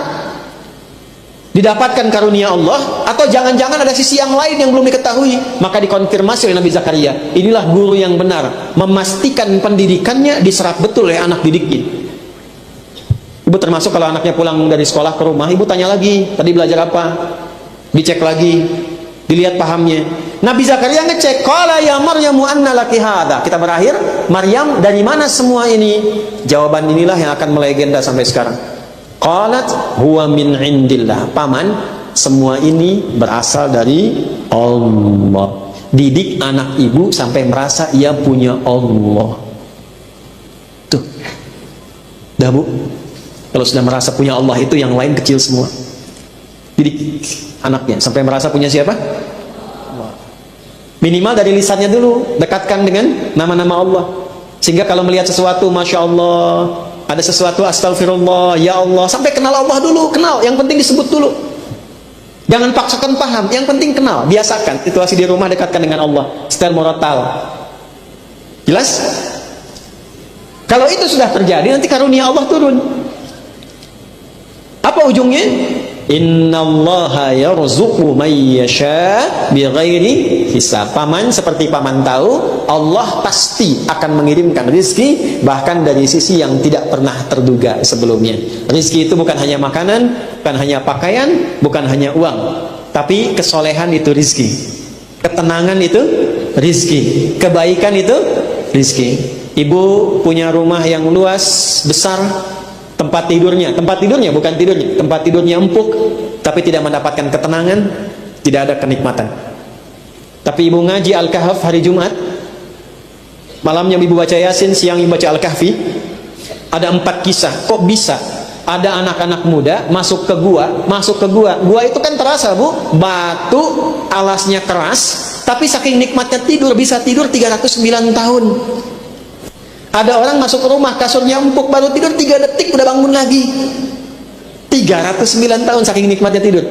didapatkan karunia Allah, atau jangan-jangan ada sisi yang lain yang belum diketahui. Maka dikonfirmasi oleh Nabi Zakaria, inilah guru yang benar, memastikan pendidikannya diserap betul oleh anak didiknya. Ibu termasuk kalau anaknya pulang dari sekolah ke rumah, ibu tanya lagi, tadi belajar apa, dicek lagi, dilihat pahamnya. Nabi Zakaria ngecek, qala ya Maryamu anna laki hadza. Kita berakhir, Maryam, dari mana semua ini? Jawaban inilah yang akan melegenda sampai sekarang. Qalat huwa min indillah. Paman, semua ini berasal dari Allah. Didik anak ibu sampai merasa ia punya Allah. Tuh. Dah, Bu. Kalau sudah merasa punya Allah, itu yang lain kecil semua. Didik anaknya sampai merasa punya siapa? Allah. Minimal dari lisannya dulu, dekatkan dengan nama-nama Allah. Sehingga kalau melihat sesuatu, Masya Allah, ada sesuatu, astagfirullah, ya Allah, sampai kenal Allah dulu, kenal, yang penting disebut dulu. Jangan paksakan paham, yang penting kenal, biasakan. Situasi di rumah dekatkan dengan Allah, setel murattal. Jelas? Kalau itu sudah terjadi, nanti karunia Allah turun. Apa ujungnya? Innallaha yarzuqu may yasha bighairi hisab. Paman, seperti paman tahu, Allah pasti akan mengirimkan rizki bahkan dari sisi yang tidak pernah terduga sebelumnya. Rizki itu bukan hanya makanan, bukan hanya pakaian, bukan hanya uang, tapi kesolehan itu rizki, ketenangan itu rizki, kebaikan itu rizki. Ibu punya rumah yang luas, besar, tempat tidurnya bukan tidurnya, tempat tidurnya empuk, tapi tidak mendapatkan ketenangan, tidak ada kenikmatan. Tapi ibu ngaji Al-Kahf hari Jumat, malamnya ibu baca Yasin, siang ibu baca Al-Kahfi. Ada 4 kisah. Kok bisa ada anak-anak muda masuk ke gua? Gua itu kan terasa, Bu, batu, alasnya keras, tapi saking nikmatnya tidur, bisa tidur 309 tahun. Ada orang masuk ke rumah, kasurnya empuk, baru tidur 3 detik udah bangun lagi. 309 tahun saking nikmatnya tidur.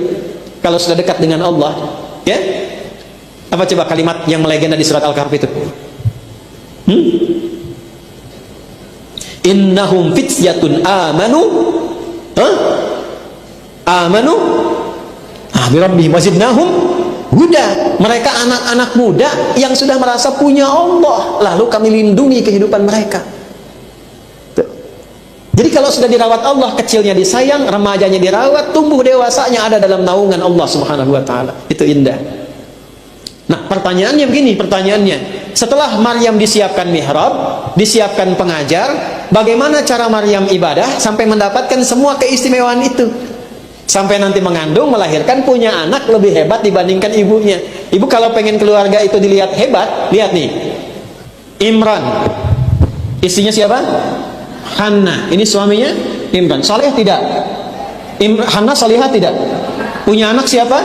Kalau sudah dekat dengan Allah, ya. Apa coba kalimat yang melegenda di surat Al-Kahf itu? innahum fityatun amanu amanu bi rabbihim wazidnahum huda. Mereka anak-anak muda yang sudah merasa punya Allah, lalu kami lindungi kehidupan mereka. Jadi kalau sudah dirawat Allah, kecilnya disayang, remajanya dirawat, tumbuh dewasanya ada dalam naungan Allah Subhanahu wa taala. Itu indah. Nah, pertanyaannya begini, setelah Maryam disiapkan mihrab, disiapkan pengajar, bagaimana cara Maryam ibadah sampai mendapatkan semua keistimewaan itu? Sampai nanti mengandung, melahirkan, punya anak lebih hebat dibandingkan ibunya. Ibu kalau pengen keluarga itu dilihat hebat, lihat nih. Imran. Istrinya siapa? Hannah. Ini suaminya Imran. Saleh tidak? Hannah salihah tidak? Punya anak siapa?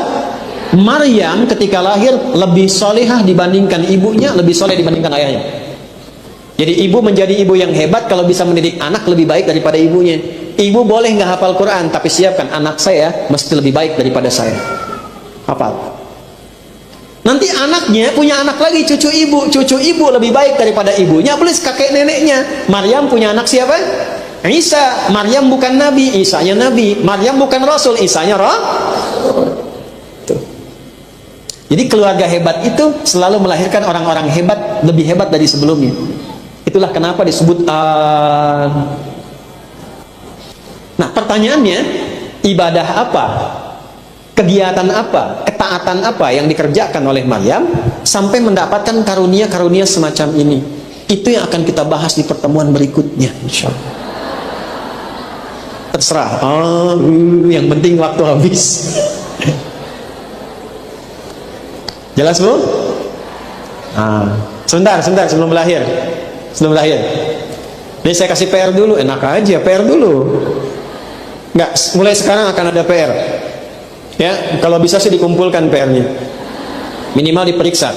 Maryam ketika lahir lebih salihah dibandingkan ibunya, lebih saleh dibandingkan ayahnya. Jadi ibu menjadi ibu yang hebat kalau bisa mendidik anak lebih baik daripada ibunya. Ibu boleh nggak hafal Quran, tapi siapkan anak saya mesti lebih baik daripada saya. Hafal. Nanti anaknya punya anak lagi, cucu ibu lebih baik daripada ibunya, plus kakek neneknya. Maryam punya anak siapa? Isa. Maryam bukan nabi, Isanya nabi. Maryam bukan rasul, Isanya rasul. Jadi keluarga hebat itu selalu melahirkan orang-orang hebat, lebih hebat dari sebelumnya. Itulah kenapa disebut Nah, pertanyaannya, ibadah apa? Kegiatan apa? Ketaatan apa yang dikerjakan oleh Maryam sampai mendapatkan karunia-karunia semacam ini? Itu yang akan kita bahas di pertemuan berikutnya, insyaallah. Terserah. Yang penting waktu habis. Jelas, Bu? Sebentar sebelum lahir. Ini saya kasih PR dulu, enak aja PR dulu. Enggak, mulai sekarang akan ada PR. Ya, kalau bisa sih dikumpulkan PR-nya. Minimal diperiksa.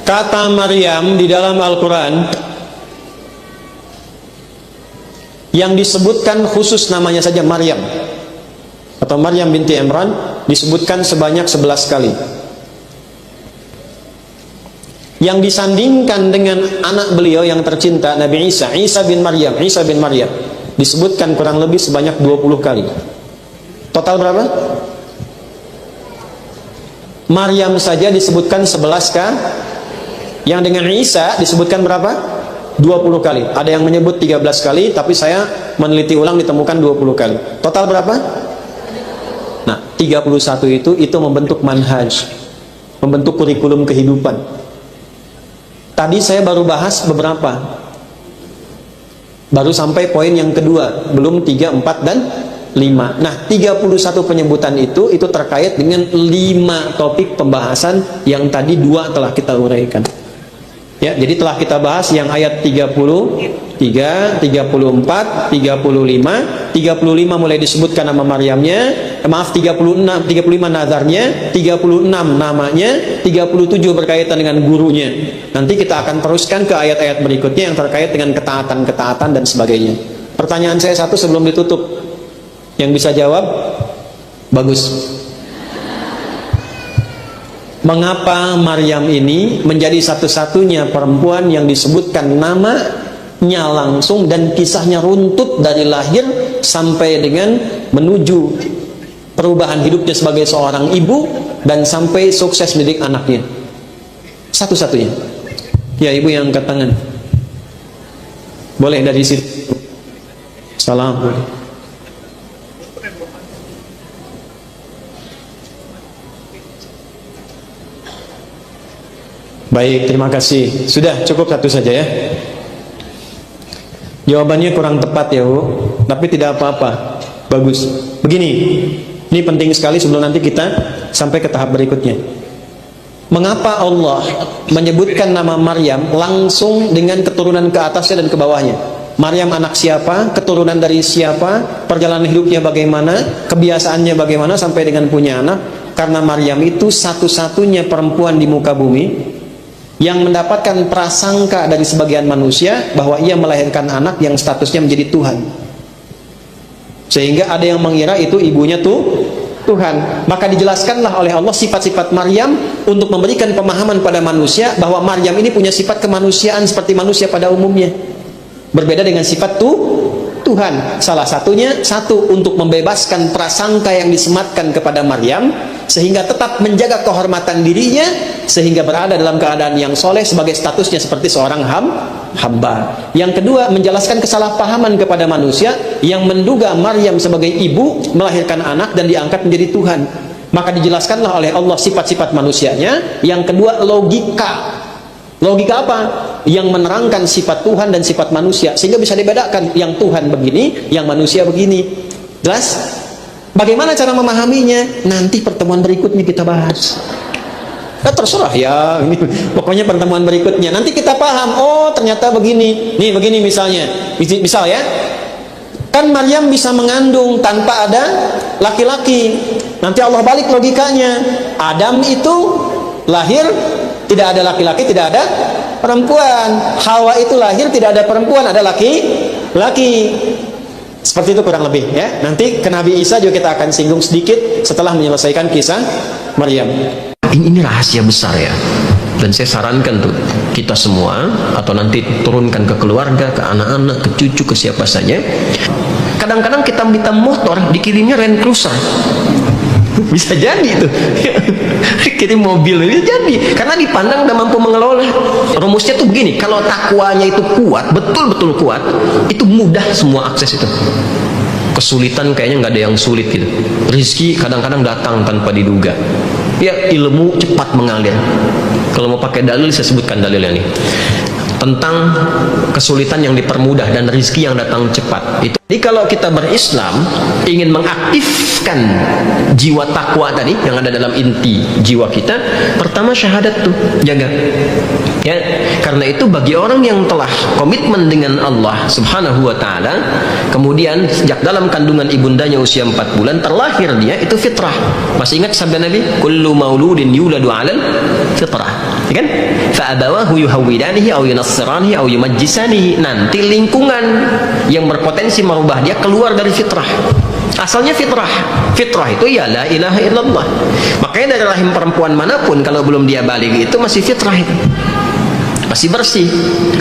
Kata Maryam di dalam Al-Quran yang disebutkan khusus namanya saja Maryam atau Maryam binti Imran disebutkan sebanyak 11 kali. Yang disandingkan dengan anak beliau yang tercinta Nabi Isa bin Maryam disebutkan kurang lebih sebanyak 20 kali. Total berapa? Maryam saja disebutkan 11 kali. Yang dengan Isa disebutkan berapa? 20 kali. Ada yang menyebut 13 kali, tapi saya meneliti ulang ditemukan 20 kali. Total berapa? Nah, 31 itu membentuk manhaj, membentuk kurikulum kehidupan. Tadi saya baru bahas beberapa. Baru sampai poin yang kedua, belum 3, 4, dan 5. Nah, 31 penyebutan itu terkait dengan 5 topik pembahasan yang tadi 2 telah kita uraikan. Ya, jadi telah kita bahas yang ayat 33, 34, 35 mulai disebutkan nama Maryamnya, 35 nazarnya, 36 namanya, 37 berkaitan dengan gurunya. Nanti kita akan teruskan ke ayat-ayat berikutnya yang terkait dengan ketaatan dan sebagainya. Pertanyaan saya satu sebelum ditutup. Yang bisa jawab? Bagus. Mengapa Maryam ini menjadi satu-satunya perempuan yang disebutkan namanya langsung dan kisahnya runtut dari lahir sampai dengan menuju perubahan hidupnya sebagai seorang ibu dan sampai sukses mendidik anaknya? Satu-satunya. Ya, ibu yang angkat tangan. Boleh dari situ. Salam. Baik, terima kasih. Sudah cukup satu saja ya. Jawabannya kurang tepat ya, Bu, tapi tidak apa-apa. Bagus. Begini, ini penting sekali sebelum nanti kita sampai ke tahap berikutnya. Mengapa Allah menyebutkan nama Maryam langsung dengan keturunan ke atasnya dan ke bawahnya? Maryam anak siapa, keturunan dari siapa, perjalanan hidupnya bagaimana, kebiasaannya bagaimana sampai dengan punya anak? Karena Maryam itu satu-satunya perempuan di muka bumi yang mendapatkan prasangka dari sebagian manusia bahwa ia melahirkan anak yang statusnya menjadi Tuhan. Sehingga ada yang mengira itu ibunya Tuhan. Maka dijelaskanlah oleh Allah sifat-sifat Maryam untuk memberikan pemahaman pada manusia bahwa Maryam ini punya sifat kemanusiaan seperti manusia pada umumnya. Berbeda dengan sifat Tuhan. Salah satunya, satu, untuk membebaskan prasangka yang disematkan kepada Maryam, sehingga tetap menjaga kehormatan dirinya, sehingga berada dalam keadaan yang soleh sebagai statusnya seperti seorang hamba. Yang kedua, menjelaskan kesalahpahaman kepada manusia yang menduga Maryam sebagai ibu melahirkan anak dan diangkat menjadi Tuhan. Maka dijelaskanlah oleh Allah sifat-sifat manusianya. Yang kedua, logika. Logika apa? Yang menerangkan sifat Tuhan dan sifat manusia, sehingga bisa dibedakan yang Tuhan begini, yang manusia begini. Jelas? Bagaimana cara memahaminya? Nanti pertemuan berikutnya kita bahas. Terserah ya, ini pokoknya pertemuan berikutnya nanti kita paham. Oh, ternyata begini. Nih, begini misalnya. Misal ya, kan Maryam bisa mengandung tanpa ada laki-laki. Nanti Allah balik logikanya. Adam itu lahir tidak ada laki-laki, tidak ada perempuan. Hawa itu lahir tidak ada perempuan, ada laki-laki. Seperti itu kurang lebih ya. Nanti ke Nabi Isa juga kita akan singgung sedikit setelah menyelesaikan kisah Maryam. Ini rahasia besar ya. Dan saya sarankan tuh kita semua, atau nanti turunkan ke keluarga, ke anak-anak, ke cucu, ke siapa saja. Kadang-kadang kita minta motor, dikirimnya Land Cruiser. Bisa jadi itu. Kirim mobil bisa jadi, karena dipandang udah mampu mengelola. Rumusnya tuh begini, kalau takwanya itu kuat, betul-betul kuat, itu mudah semua akses itu. Kesulitan kayaknya nggak ada yang sulit gitu. Rizki kadang-kadang datang tanpa diduga. Ya, ilmu cepat mengalir. Kalau mau pakai dalil, saya sebutkan dalilnya nih. Tentang kesulitan yang dipermudah dan rizki yang datang cepat. Jadi kalau kita berislam ingin mengaktifkan jiwa takwa tadi yang ada dalam inti jiwa kita, pertama syahadat tuh jaga. Ya, karena itu bagi orang yang telah komitmen dengan Allah Subhanahu wa taala, kemudian sejak dalam kandungan ibundanya usia 4 bulan terlahir dia, itu fitrah. Masih ingat sabda Nabi, kullu mauludin yuladu 'alal fitrah. Ya kan? Fa abawahu yuhawwidanihi aw yunassiranihi aw yumajjisanihi. Nanti lingkungan yang berpotensi merubah dia keluar dari fitrah. Asalnya fitrah. Fitrah itu ya la ilaha illallah. Makanya dari rahim perempuan manapun kalau belum dia balik itu masih fitrah itu. Masih bersih.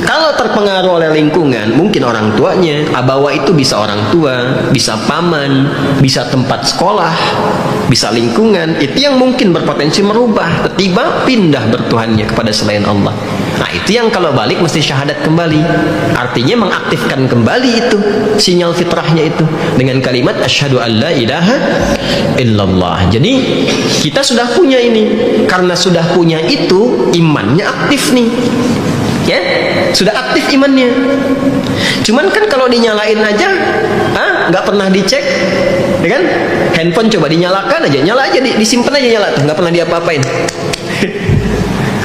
Kalau terpengaruh oleh lingkungan, mungkin orang tuanya, abawa itu bisa orang tua, bisa paman, bisa tempat sekolah, bisa lingkungan, itu yang mungkin berpotensi merubah, tiba pindah bertuhannya kepada selain Allah. Nah, itu yang kalau balik mesti syahadat kembali. Artinya mengaktifkan kembali itu sinyal fitrahnya itu dengan kalimat asyhadu an la ilaha illallah. Jadi kita sudah punya ini. Karena sudah punya itu, imannya aktif nih. Ya, sudah aktif imannya. Cuman kan kalau dinyalain aja, nggak pernah dicek, ya kan? Handphone coba dinyalakan aja, nyala aja, disimpan aja nyala tuh, nggak pernah diapa-apain.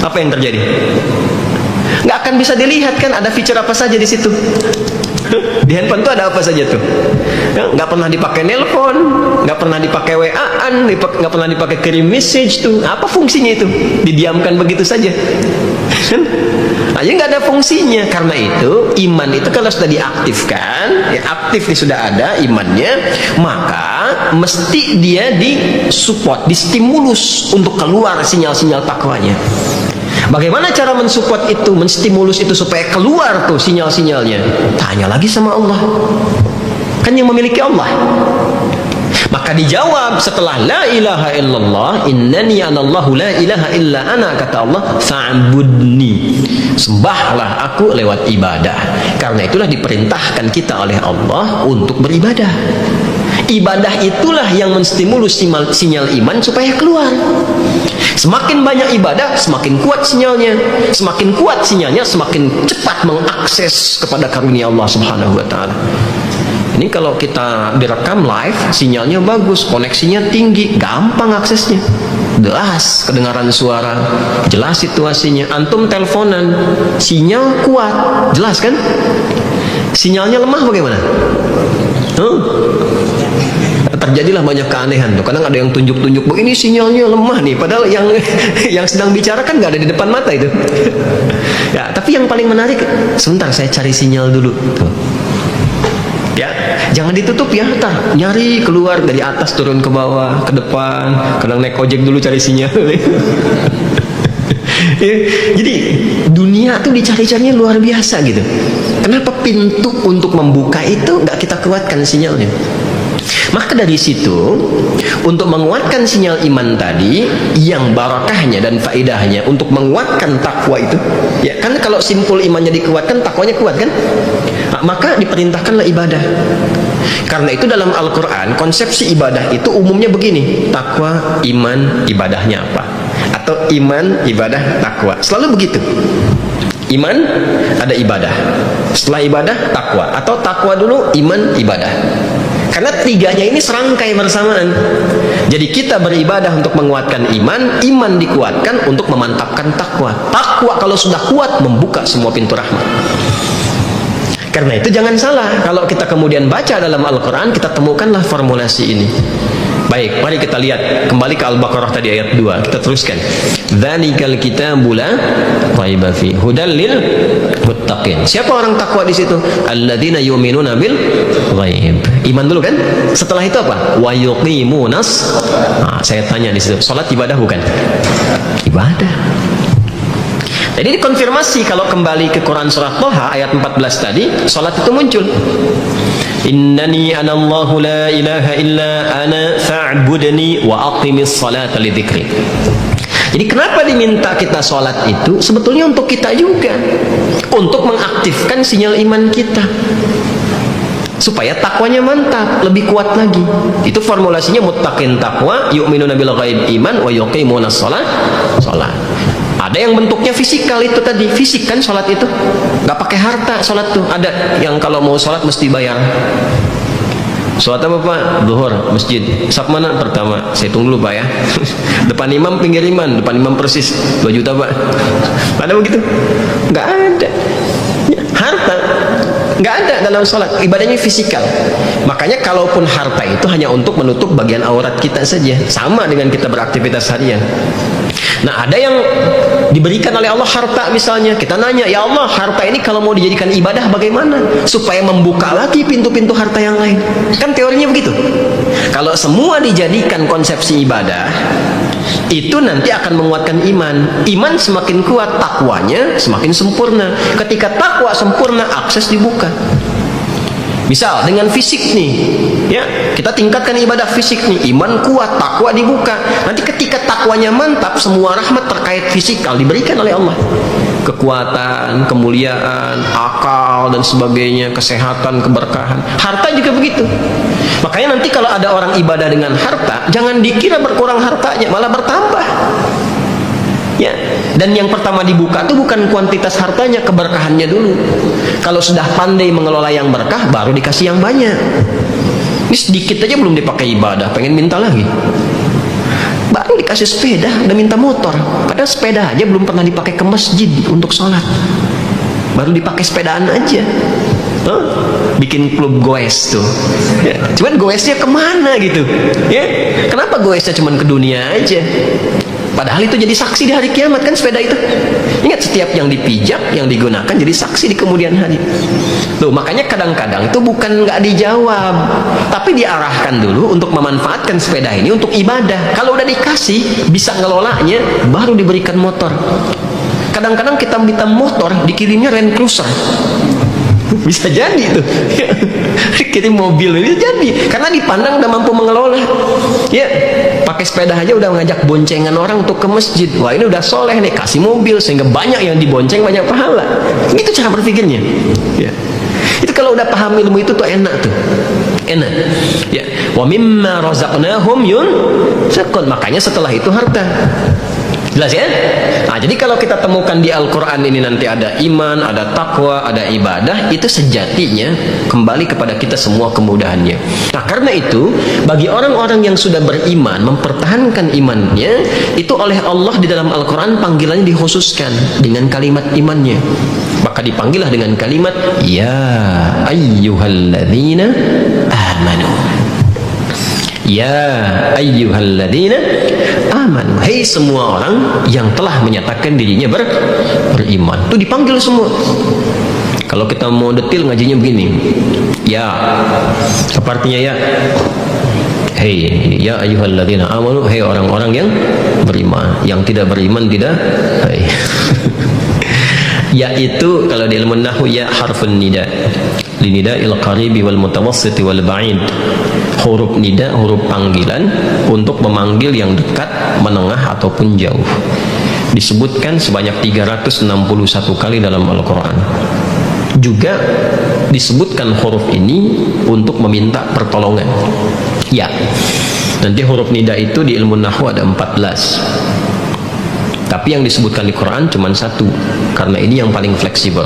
Apa yang terjadi? Nggak akan bisa dilihat kan ada fitur apa saja di situ. Di handphone tuh ada apa saja tuh? Nggak pernah dipakai nelpon, nggak pernah dipakai WA-an, nggak pernah dipakai kirim message tuh. Apa fungsinya itu? Didiamkan begitu saja. Aja nggak ada fungsinya. Karena itu iman itu kalau sudah diaktifkan, ya aktif nih sudah ada imannya, maka mesti dia disupport, distimulus untuk keluar sinyal-sinyal takwanya. Bagaimana cara mensupport itu, menstimulus itu supaya keluar tuh sinyal-sinyalnya? Tanya lagi sama Allah. Kan yang memiliki Allah. Maka dijawab setelah la ilaha illallah, innani anallahu la ilaha illa ana, kata Allah, fa'budni. Sembahlah aku lewat ibadah. Karena itulah diperintahkan kita oleh Allah untuk beribadah. Ibadah itulah yang menstimulus sinyal iman supaya keluar. Semakin banyak ibadah, semakin kuat sinyalnya. Semakin kuat sinyalnya, semakin cepat mengakses kepada karunia Allah Subhanahu wa taala. Ini kalau kita direkam live, sinyalnya bagus, koneksinya tinggi, gampang aksesnya. Jelas kedengaran suara, jelas situasinya. Antum teleponan, sinyal kuat, jelas kan? Sinyalnya lemah bagaimana? Terjadilah banyak keanehan tuh. Kadang ada yang tunjuk-tunjuk begini sinyalnya lemah nih, padahal yang sedang bicara kan nggak ada di depan mata itu. Ya, tapi yang paling menarik, sebentar saya cari sinyal dulu tuh. Ya, jangan ditutup ya, tar nyari keluar dari atas turun ke bawah, ke depan, kadang naik ojek dulu cari sinyal. Ya, jadi dunia tuh dicari-carinya luar biasa gitu. Kenapa pintu untuk membuka itu nggak kita kuatkan sinyalnya? Maka dari situ, untuk menguatkan sinyal iman tadi, yang barakahnya dan faedahnya untuk menguatkan takwa itu, ya kan kalau simpul imannya dikuatkan, takwanya kuat kan? Nah, maka diperintahkanlah ibadah. Karena itu dalam Al-Quran, konsepsi ibadah itu umumnya begini: takwa, iman, ibadahnya apa? Atau iman, ibadah, takwa. Selalu begitu. Iman, ada ibadah. Setelah ibadah, takwa. Atau takwa dulu, iman, ibadah. Karena tiganya ini serangkai bersamaan. Jadi kita beribadah untuk menguatkan iman, iman dikuatkan untuk memantapkan takwa. Takwa kalau sudah kuat membuka semua pintu rahmat. Karena itu jangan salah, kalau kita kemudian baca dalam Al-Quran, kita temukanlah formulasi ini. Baik, mari kita lihat kembali ke Al-Baqarah tadi ayat 2. Kita teruskan. Dzalikal kitabu la raiba fi hudal lil muttaqin. Siapa orang takwa di situ? Alladzina yu'minuna bil ghaib. Iman dulu kan? Setelah itu apa? Wa yuqimunas. Nah, saya tanya di situ, salat ibadah bukan? Ibadah. Jadi dikonfirmasi kalau kembali ke Quran surah Thaha ayat 14 tadi, salat itu muncul. Innani anallahu la ilaha illa ana fa'budni wa aqimis salata li dzikri. Jadi kenapa diminta kita sholat itu? Sebetulnya untuk kita juga, untuk mengaktifkan sinyal iman kita, supaya takwanya mantap, lebih kuat lagi. Itu formulasinya muttaqin takwa, yu'minuna bil ghaib iman, wa yuqimunas shalah salat. Ada yang bentuknya fisikal itu tadi, fisik kan sholat itu, nggak pakai harta sholat tuh. Ada yang kalau mau sholat mesti bayar. Sholat apa Pak? Zuhur, masjid. Saf mana? Pertama. Saya tunggu dulu Pak ya. Depan imam, pinggir imam, depan imam persis 2 juta Pak. Ada begitu? Nggak ada. Harta nggak ada dalam sholat, ibadahnya fisikal. Makanya kalaupun harta itu hanya untuk menutup bagian aurat kita saja, sama dengan kita beraktivitas harian. Nah, ada yang diberikan oleh Allah harta misalnya, kita nanya, ya Allah, harta ini kalau mau dijadikan ibadah bagaimana? Supaya membuka lagi pintu-pintu harta yang lain. Kan teorinya begitu. Kalau semua dijadikan konsepsi ibadah, itu nanti akan menguatkan iman. Iman semakin kuat, takwanya semakin sempurna. Ketika takwa sempurna, akses dibuka. Misal dengan fisik nih, ya kita tingkatkan ibadah fisik nih, iman kuat, takwa dibuka. Nanti ketika takwanya mantap, semua rahmat terkait fisikal diberikan oleh Allah. Kekuatan, kemuliaan, akal dan sebagainya, kesehatan, keberkahan. Harta juga begitu. Makanya nanti kalau ada orang ibadah dengan harta, jangan dikira berkurang hartanya, malah bertambah. Ya. Dan yang pertama dibuka itu bukan kuantitas hartanya, keberkahannya dulu. Kalau sudah pandai mengelola yang berkah, baru dikasih yang banyak. Ini sedikit aja belum dipakai ibadah, pengen minta lagi. Baru dikasih sepeda, udah minta motor. Padahal sepeda aja belum pernah dipakai ke masjid untuk sholat. Baru dipakai sepedaan aja. Bikin klub goes tuh. Ya. Cuman goesnya kemana gitu? Ya. Kenapa goesnya cuman ke dunia aja? Padahal itu jadi saksi di hari kiamat kan sepeda itu. Ingat, setiap yang dipijak, yang digunakan jadi saksi di kemudian hari. Loh, makanya kadang-kadang itu bukan nggak dijawab, tapi diarahkan dulu untuk memanfaatkan sepeda ini untuk ibadah. Kalau udah dikasih, bisa ngelolanya, baru diberikan motor. Kadang-kadang kita minta motor, dikirimnya Land Cruiser. Bisa jadi itu. Kirim mobil ini jadi karena dipandang udah mampu mengelola. Ya, pakai sepeda aja udah ngajak boncengan orang untuk ke masjid. Wah, ini udah soleh nih, kasih mobil sehingga banyak yang dibonceng, banyak pahala. Gitu cara berpikirnya. Ya. Itu kalau udah paham ilmu itu tuh enak tuh. Enak. Ya, wa mimma razaqnahum yunfiqun. Makanya setelah itu harta. Jelas ya? Nah, jadi kalau kita temukan di Al-Quran ini nanti ada iman, ada takwa, ada ibadah, itu sejatinya kembali kepada kita semua kemudahannya. Nah, karena itu bagi orang-orang yang sudah beriman, mempertahankan imannya, itu oleh Allah di dalam Al-Quran panggilannya dikhususkan dengan kalimat imannya. Maka dipanggillah dengan kalimat ya ayyuhalladzina amanu. Ya ayyuhalladzina amanu, hei semua orang yang telah menyatakan dirinya beriman. Itu dipanggil semua. Kalau kita mau detil ngajinya begini. Ya, apa artinya ya? Hei ya ayyuhalladzina amanu, hei orang-orang yang beriman. Yang tidak beriman tidak hai. Ya itu kalau di ilmu nahwu ya harfun nida linida'il qaribi wal mutawassit wal ba'id. Huruf nida, huruf panggilan untuk memanggil yang dekat, menengah ataupun jauh. Disebutkan sebanyak 361 kali dalam Al-Qur'an. Juga disebutkan huruf ini untuk meminta pertolongan. Ya. Nanti huruf nida itu di ilmu nahwu ada 14. Tapi yang disebutkan di Quran cuma 1, karena ini yang paling fleksibel.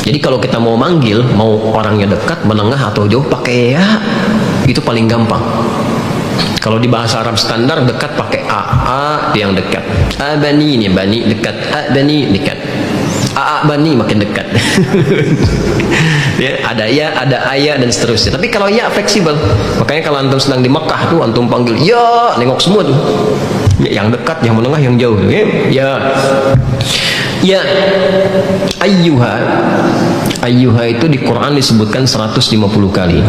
Jadi kalau kita mau manggil, mau orangnya dekat, menengah atau jauh, pakai ya, itu paling gampang. Kalau di bahasa Arab standar dekat pakai a yang dekat. A bani ini bani dekat, a bani dekat. A bani makin dekat. Ya, ada ya, ada ayah dan seterusnya. Tapi kalau ya fleksibel. Makanya kalau antum sedang di Mekah tuh antum panggil ya, nengok semua tuh. Yang dekat, yang menengah, yang jauh. Ya. Ya. Ayyuha. Ayyuha itu di Quran disebutkan 150 kali.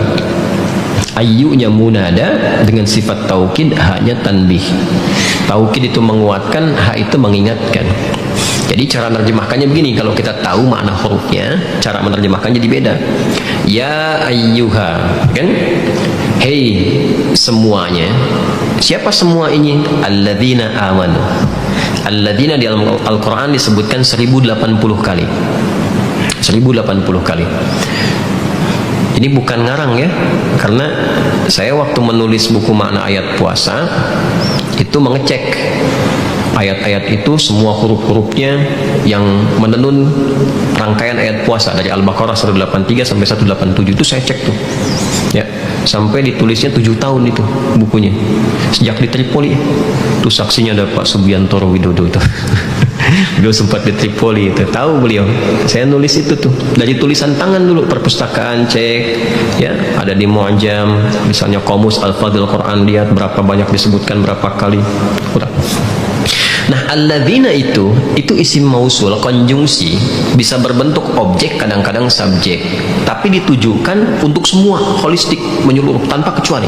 Ayyunya munada dengan sifat taukid, haknya tanbih. Taukid itu menguatkan, hak itu mengingatkan. Jadi cara menerjemahkannya begini, kalau kita tahu makna hurufnya, cara menerjemahkannya jadi beda. Ya ayyuha, kan? Hei semuanya. Siapa semua ini? Alladzina amanu. Alladzina di Al-Quran disebutkan 1080 kali. 1080 kali. Ini bukan ngarang ya, karena saya waktu menulis buku makna ayat puasa itu mengecek ayat-ayat itu semua huruf-hurufnya yang menenun rangkaian ayat puasa dari Al-Baqarah 183 sampai 187 itu saya cek tuh. Ya, sampai ditulisnya 7 tahun itu bukunya. Sejak di Tripoli. Itu saksinya ada Pak Subiantoro Widodo itu. Beliau sempat di Tripoli itu, tahu beliau. Saya nulis itu tuh dari tulisan tangan dulu, perpustakaan cek, ya ada di Mu'jam, misalnya Qomus Al-Fadhil Quran, lihat berapa banyak disebutkan berapa kali. Udah. Nah, alladzina itu isim mausul konjungsi, bisa berbentuk objek, kadang-kadang subjek, tapi ditujukan untuk semua, holistik, menyeluruh tanpa kecuali.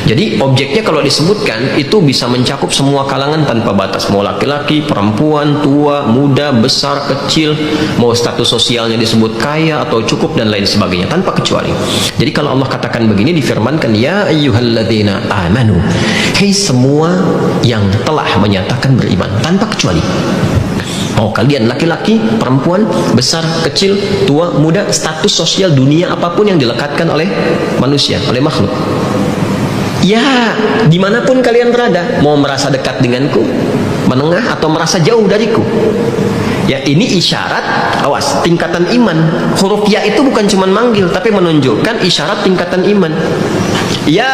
Jadi objeknya kalau disebutkan itu bisa mencakup semua kalangan tanpa batas, mau laki-laki, perempuan, tua, muda, besar, kecil, mau status sosialnya disebut kaya atau cukup dan lain sebagainya, tanpa kecuali. Jadi kalau Allah katakan begini, difirmankan ya ayyuhalladzina amanu, hei semua yang telah menyatakan beriman, tanpa kecuali. Mau kalian laki-laki, perempuan, besar, kecil, tua, muda, status sosial dunia apapun yang dilekatkan oleh manusia, oleh makhluk. Ya, dimanapun kalian berada, mau merasa dekat denganku, menengah atau merasa jauh dariku. Ya, ini isyarat, awas, tingkatan iman. Huruf ya itu bukan cuma manggil, tapi menunjukkan isyarat tingkatan iman. Ya,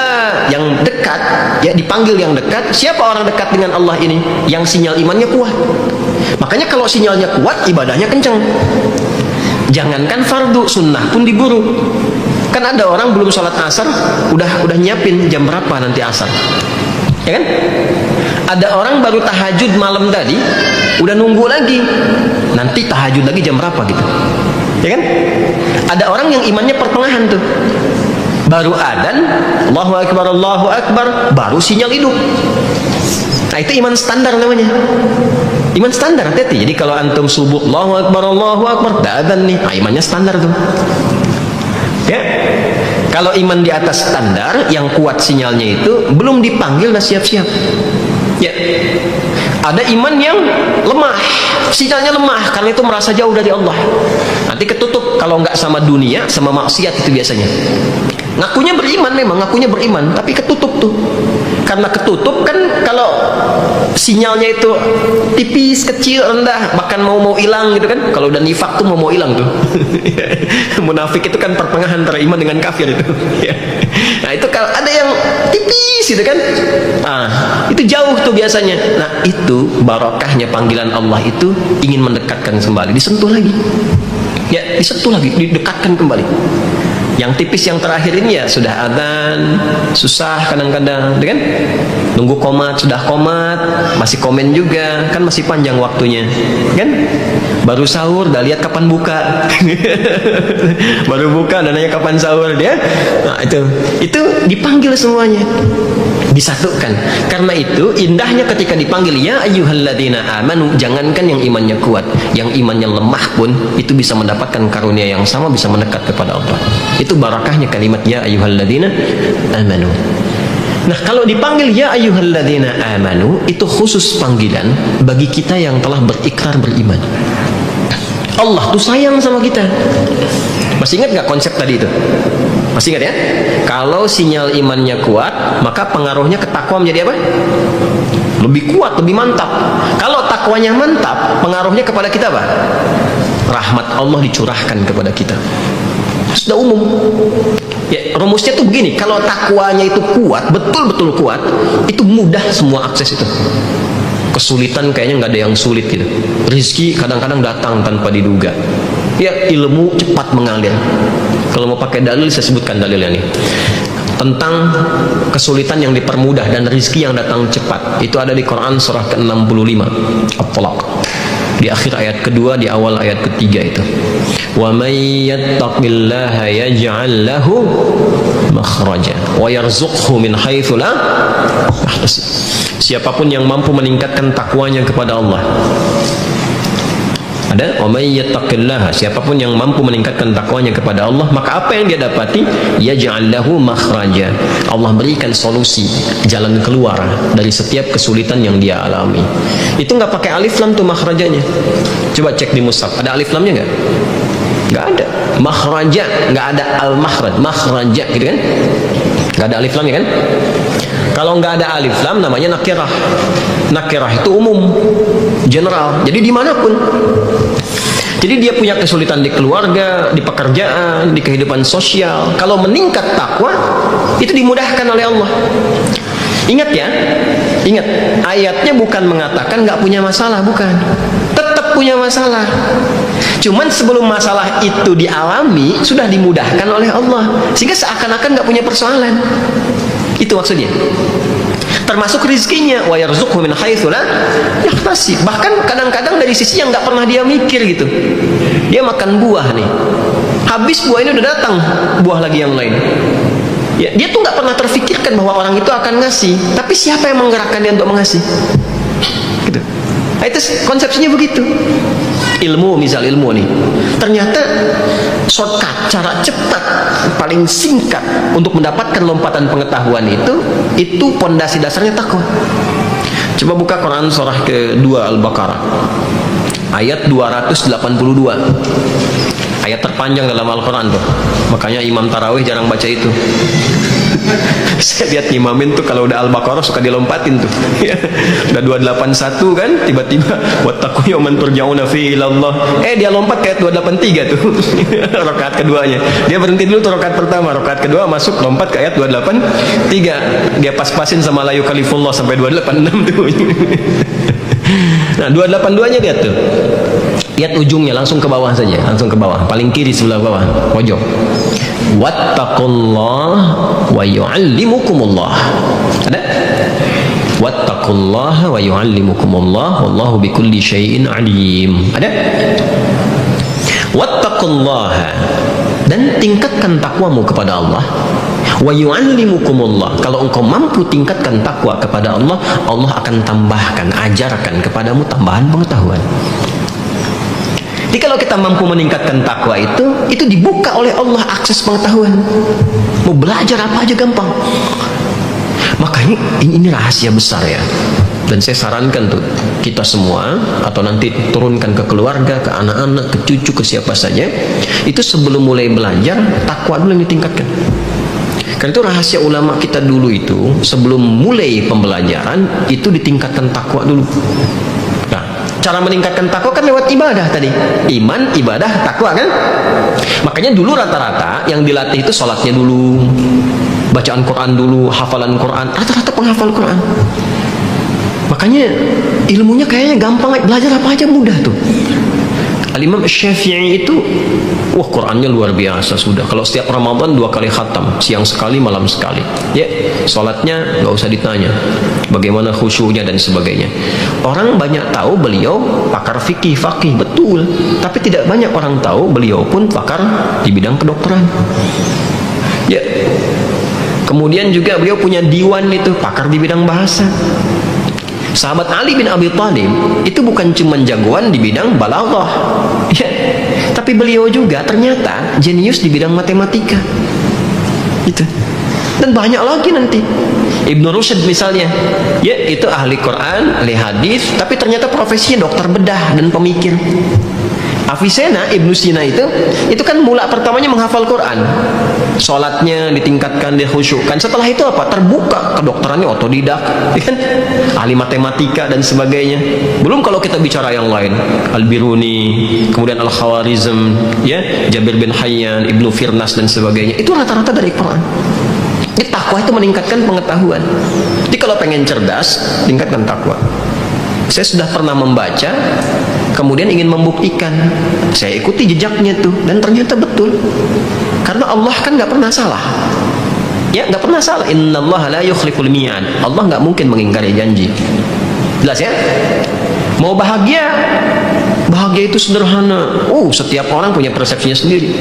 yang dekat, ya dipanggil yang dekat. Siapa orang dekat dengan Allah ini? Yang sinyal imannya kuat. Makanya kalau sinyalnya kuat, ibadahnya kenceng. Jangankan fardu, sunnah pun diburu. Kan ada orang belum sholat asar udah nyiapin jam berapa nanti asar, ya kan? Ada orang baru tahajud malam tadi udah nunggu lagi nanti tahajud lagi jam berapa gitu, ya kan? Ada orang yang imannya pertengahan tuh, baru adzan Allahu Akbar baru sinyal hidup. Nah itu iman standar namanya, iman standar, hati-hati. Jadi kalau antum subuh Allahu Akbar dah adzan nih, nah, imannya standar tuh. Ya, kalau iman di atas standar yang kuat sinyalnya itu belum dipanggil dah siap-siap. Ya, ada iman yang lemah, sinyalnya lemah karena itu merasa jauh dari Allah. Nanti ketutup kalau nggak sama dunia, sama maksiat itu biasanya. Ngakunya beriman, memang ngakunya beriman, tapi ketutup tuh. Karena ketutup kan kalau sinyalnya itu tipis, kecil, rendah, bahkan mau hilang gitu kan. Kalau udah nifak tuh mau hilang tuh. Munafik itu kan pertengahan antara iman dengan kafir itu. Nah itu kalau ada yang tipis gitu kan, itu jauh tuh biasanya. Nah itu barokahnya panggilan Allah itu ingin mendekatkan kembali, disentuh lagi. Ya disentuh lagi, didekatkan kembali. Yang tipis yang terakhir ini ya sudah adzan, susah kadang-kadang, kan? Nunggu komat, sudah komat, masih komen juga, kan masih panjang waktunya, kan? Baru sahur, dah lihat kapan buka, baru buka dan nanya kapan sahur dia. Nah, itu dipanggil semuanya, disatukan. Karena itu indahnya ketika dipanggil ya ayyuhalladzina amanu, jangankan yang imannya kuat, yang imannya lemah pun itu bisa mendapatkan karunia yang sama, bisa mendekat kepada Allah. Itu barakahnya kalimat ya ayyuhalladzina amanu. Nah, kalau dipanggil ya ayyuhalladzina amanu, itu khusus panggilan bagi kita yang telah berikrar beriman. Allah tuh sayang sama kita. Masih ingat gak konsep tadi itu? Masih ingat ya? Kalau sinyal imannya kuat, maka pengaruhnya ke takwa menjadi apa? Lebih kuat, lebih mantap. Kalau takwanya mantap, pengaruhnya kepada kita apa? Rahmat Allah dicurahkan kepada kita. Sudah umum. Ya, rumusnya tuh begini, kalau takwanya itu kuat, betul-betul kuat, itu mudah semua akses itu. Kesulitan kayaknya nggak ada yang sulit gitu. Rizki kadang-kadang datang tanpa diduga. Ya, ilmu cepat mengalir. Kalau mau pakai dalil, saya sebutkan dalilnya nih. Tentang kesulitan yang dipermudah dan rizki yang datang cepat. Itu ada di Quran surah ke-65 At-Talaq, di akhir ayat kedua, di awal ayat ketiga itu. Wa may yattaqillaha yaj'al lahu makhraja wa yarzuqhu min haitsu la yahtasib. Siapapun yang mampu meningkatkan takwanya kepada Allah. Ada wa may yattaqillaha, siapapun yang mampu meningkatkan takwanya kepada Allah, maka apa yang dia dapati? Yaj'al lahu makhraja. Allah berikan solusi, jalan keluar dari setiap kesulitan yang dia alami. Itu nggak pakai alif lam tuh makhrajanya. Coba cek di mushaf, ada alif lamnya nggak? Nggak ada. Makhraja, nggak ada al-makhraj, makhraja gitu kan? Nggak ada alif lamnya kan? Kalau nggak ada alif lam namanya nakirah. Nakirah itu umum, general. Jadi dimanapun. Jadi dia punya kesulitan di keluarga, di pekerjaan, di kehidupan sosial. Kalau meningkat takwa, itu dimudahkan oleh Allah. Ingat ya, ingat. Ayatnya bukan mengatakan nggak punya masalah, bukan. Tetap punya masalah. Cuman sebelum masalah itu dialami, sudah dimudahkan oleh Allah. Sehingga seakan-akan nggak punya persoalan. Itu maksudnya. Termasuk rizkinya, wa yarzuqhu min haitsu la yahtasib. Bahkan kadang-kadang dari sisi yang nggak pernah dia mikir gitu. Dia makan buah nih, habis buah ini udah datang buah lagi yang lain. Ya, dia tuh nggak pernah terfikirkan bahwa orang itu akan ngasih. Tapi siapa yang menggerakkan dia untuk mengasih? Gitu. Nah, itu konsepsinya begitu. Ilmu, misal ilmu nih, ternyata shortcut, cara cepat paling singkat untuk mendapatkan lompatan pengetahuan itu pondasi dasarnya takwa. Coba buka Quran surah kedua Al-Baqarah ayat 282, ayat terpanjang dalam Al-Quran tuh. Makanya imam tarawih jarang baca itu. Saya lihat imamin tuh kalau udah Al-Baqarah suka dilompatin tuh. Udah 281 kan, tiba-tiba wattaqu yawman turja'una fihi ilallah. Dia lompat ke ayat 283 tuh. Rakaat keduanya. Dia berhenti dulu tuh rakaat pertama, rakaat kedua masuk lompat ke ayat 283. Dia pas-pasin sama la yukallifullah sampai 286 tuh. Nah, 282-nya lihat tuh. Lihat ujungnya, langsung ke bawah saja, langsung ke bawah, paling kiri sebelah bawah, pojok. Wattaqullah wa yu'allimukumullah. Ada? Wattaqullaha wa yu'allimukumullah wallahu bikulli syai'in alim. Ada? Wattaqullaha, dan tingkatkan takwamu kepada Allah. Wa yu'allimukumullah, kalau engkau mampu tingkatkan takwa kepada Allah, Allah akan tambahkan, ajarkan kepadamu tambahan pengetahuan. Jadi kalau kita mampu meningkatkan takwa itu dibuka oleh Allah akses pengetahuan. Mau belajar apa aja gampang. Makanya ini rahasia besar ya. Dan saya sarankan tuh kita semua, atau nanti turunkan ke keluarga, ke anak-anak, ke cucu, ke siapa saja, itu sebelum mulai belajar, takwa dulu yang ditingkatkan. Karena itu rahasia ulama kita dulu itu, sebelum mulai pembelajaran itu ditingkatkan takwa dulu. Nah, cara meningkatkan takwa kan lewat ibadah tadi, iman, ibadah, takwa kan. Makanya dulu rata-rata yang dilatih itu sholatnya dulu, bacaan Quran dulu, hafalan Quran, rata-rata penghafal Quran. Makanya ilmunya kayaknya gampang, belajar apa aja mudah tuh. Al-Imam Syafi'i itu, wah Qurannya luar biasa sudah. Kalau setiap Ramadan 2 kali khatam, siang sekali, malam sekali. Ya, sholatnya nggak usah ditanya, bagaimana khusyuknya dan sebagainya. Orang banyak tahu beliau pakar fikih, faqih, betul. Tapi tidak banyak orang tahu beliau pun pakar di bidang kedokteran. Ya. Kemudian juga beliau punya diwan itu, pakar di bidang bahasa. Sahabat Ali bin Abi Thalib itu bukan cuma jagoan di bidang balaghah, ya, tapi beliau juga ternyata jenius di bidang matematika. Itu. Dan banyak lagi nanti. Ibnu Rushd misalnya, ya itu ahli Quran, ahli hadis, tapi ternyata profesinya dokter bedah dan pemikir. Avicenna, Ibnu Sina itu kan mula pertamanya menghafal Quran. Sholatnya ditingkatkan, dia khusyukkan. Setelah itu apa? Terbuka kedokterannya, otodidak, ya kan? Ahli matematika dan sebagainya. Belum kalau kita bicara yang lain, Al-Biruni, kemudian Al-Khawarizm, ya, Jabir bin Hayyan, Ibnu Firnas dan sebagainya. Itu rata-rata dari Quran. Jadi takwa itu meningkatkan pengetahuan. Jadi kalau pengen cerdas, tingkatkan takwa. Saya sudah pernah membaca, kemudian ingin membuktikan. Saya ikuti jejaknya tuh, dan ternyata betul. Karena Allah kan nggak pernah salah. Ya, nggak pernah salah. Innallaha la yukhliful mi'ad. Allah nggak mungkin mengingkari janji. Jelas ya? Mau bahagia, bahagia itu sederhana. Setiap orang punya persepsinya sendiri.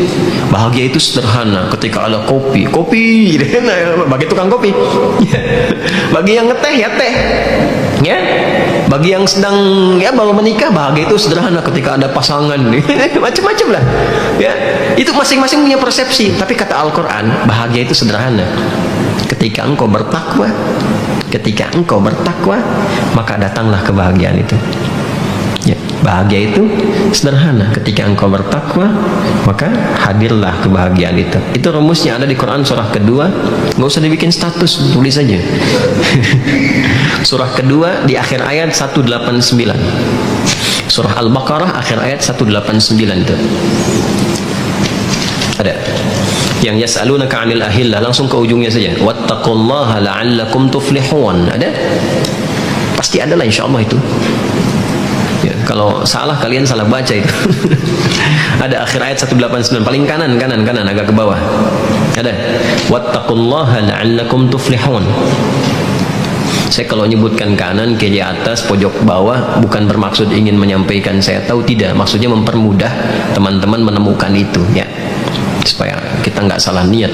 Bahagia itu sederhana. Ketika ada kopi, bagi tukang kopi. Bagi yang ngeteh ya teh. Ya, bagi yang sedang baru menikah, bahagia itu sederhana ketika ada pasangan. Macam-macam lah. Ya, itu masing-masing punya persepsi. Tapi kata Al-Quran, bahagia itu sederhana. Ketika engkau bertakwa, maka datanglah kebahagiaan itu. Ya, bahagia itu sederhana. Ketika engkau bertakwa, maka hadirlah kebahagiaan itu. Itu rumusnya ada di Quran surah kedua. Nggak usah dibikin status, tulis saja. Surah kedua di akhir ayat 189. Surah Al-Baqarah akhir ayat 189 itu. Ada. Yang yas'alunaka 'anil ahillah, langsung ke ujungnya saja. Wattaqullaha la'allakum tuflihun. Ada? Pasti ada lah insyaallah itu. Ya, kalau salah kalian salah baca itu. Ada akhir ayat 189 paling kanan agak ke bawah. Ada. Wattaqullaha la'allakum tuflihun. Saya kalau menyebutkan kanan, kiri, atas, pojok, bawah bukan bermaksud ingin menyampaikan saya tahu, tidak. Maksudnya mempermudah teman-teman menemukan itu, ya. Supaya kita nggak salah niat.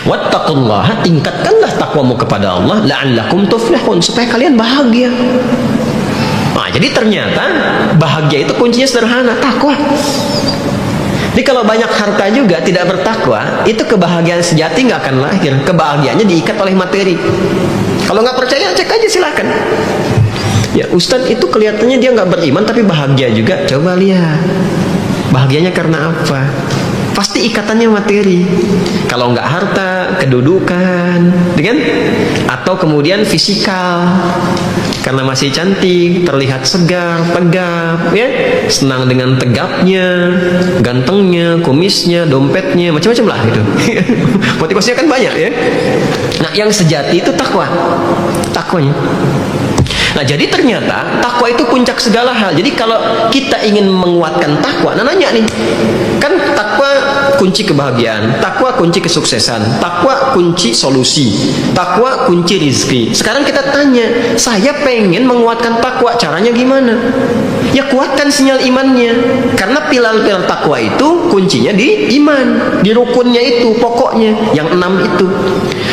Wattaqullaha, tingkatkanlah takwamu kepada Allah, la'allakum tuflihun, supaya kalian bahagia. Nah, jadi ternyata bahagia itu kuncinya sederhana, takwa. Jadi kalau banyak harta juga tidak bertakwa, itu kebahagiaan sejati nggak akan lahir. Kebahagiaannya diikat oleh materi. Kalau nggak percaya, cek aja silakan. Ya, Ustadz itu kelihatannya dia nggak beriman tapi bahagia juga. Coba lihat, bahagianya karena apa? Pasti ikatannya materi. Kalau nggak harta, kedudukan, kan? Atau kemudian fisikal, karena masih cantik, terlihat segar, tegap, ya, senang dengan tegapnya, gantengnya, kumisnya, dompetnya, macam-macam lah itu. Motivasinya kan banyak, ya. Nah, yang sejati itu takwanya. Nah, jadi ternyata takwa itu puncak segala hal. Jadi kalau kita ingin menguatkan takwa, nanya nih, kan takwa kunci kebahagiaan, takwa kunci kesuksesan, takwa kunci solusi, takwa kunci rizki. Sekarang kita tanya, saya pengen menguatkan takwa, caranya gimana? Ya kuatkan sinyal imannya. Karena pilar-pilar takwa itu kuncinya di iman, di rukunnya itu, pokoknya yang 6 itu.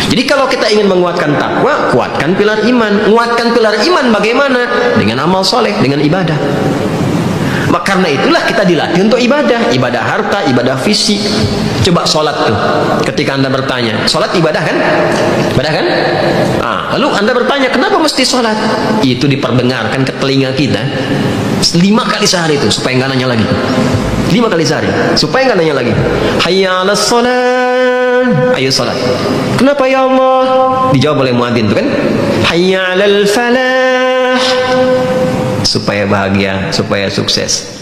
Jadi kalau kita ingin menguatkan takwa, kuatkan pilar iman. Menguatkan pilar iman bagaimana? Dengan amal soleh, dengan ibadah. Karena itulah kita dilatih untuk ibadah. Ibadah harta, ibadah fisik. Coba sholat tuh. Ketika Anda bertanya, sholat ibadah kan? Ibadah kan? Lalu Anda bertanya, kenapa mesti sholat? Itu diperdengarkan ke telinga kita 5 kali sehari itu, supaya nggak nanya lagi. 5 kali sehari, supaya nggak nanya lagi. Hayya 'alas sholat. Ayo sholat. Kenapa ya Allah? Dijawab oleh muadzin tuh kan? Hayya 'alal falah. Supaya bahagia, supaya sukses.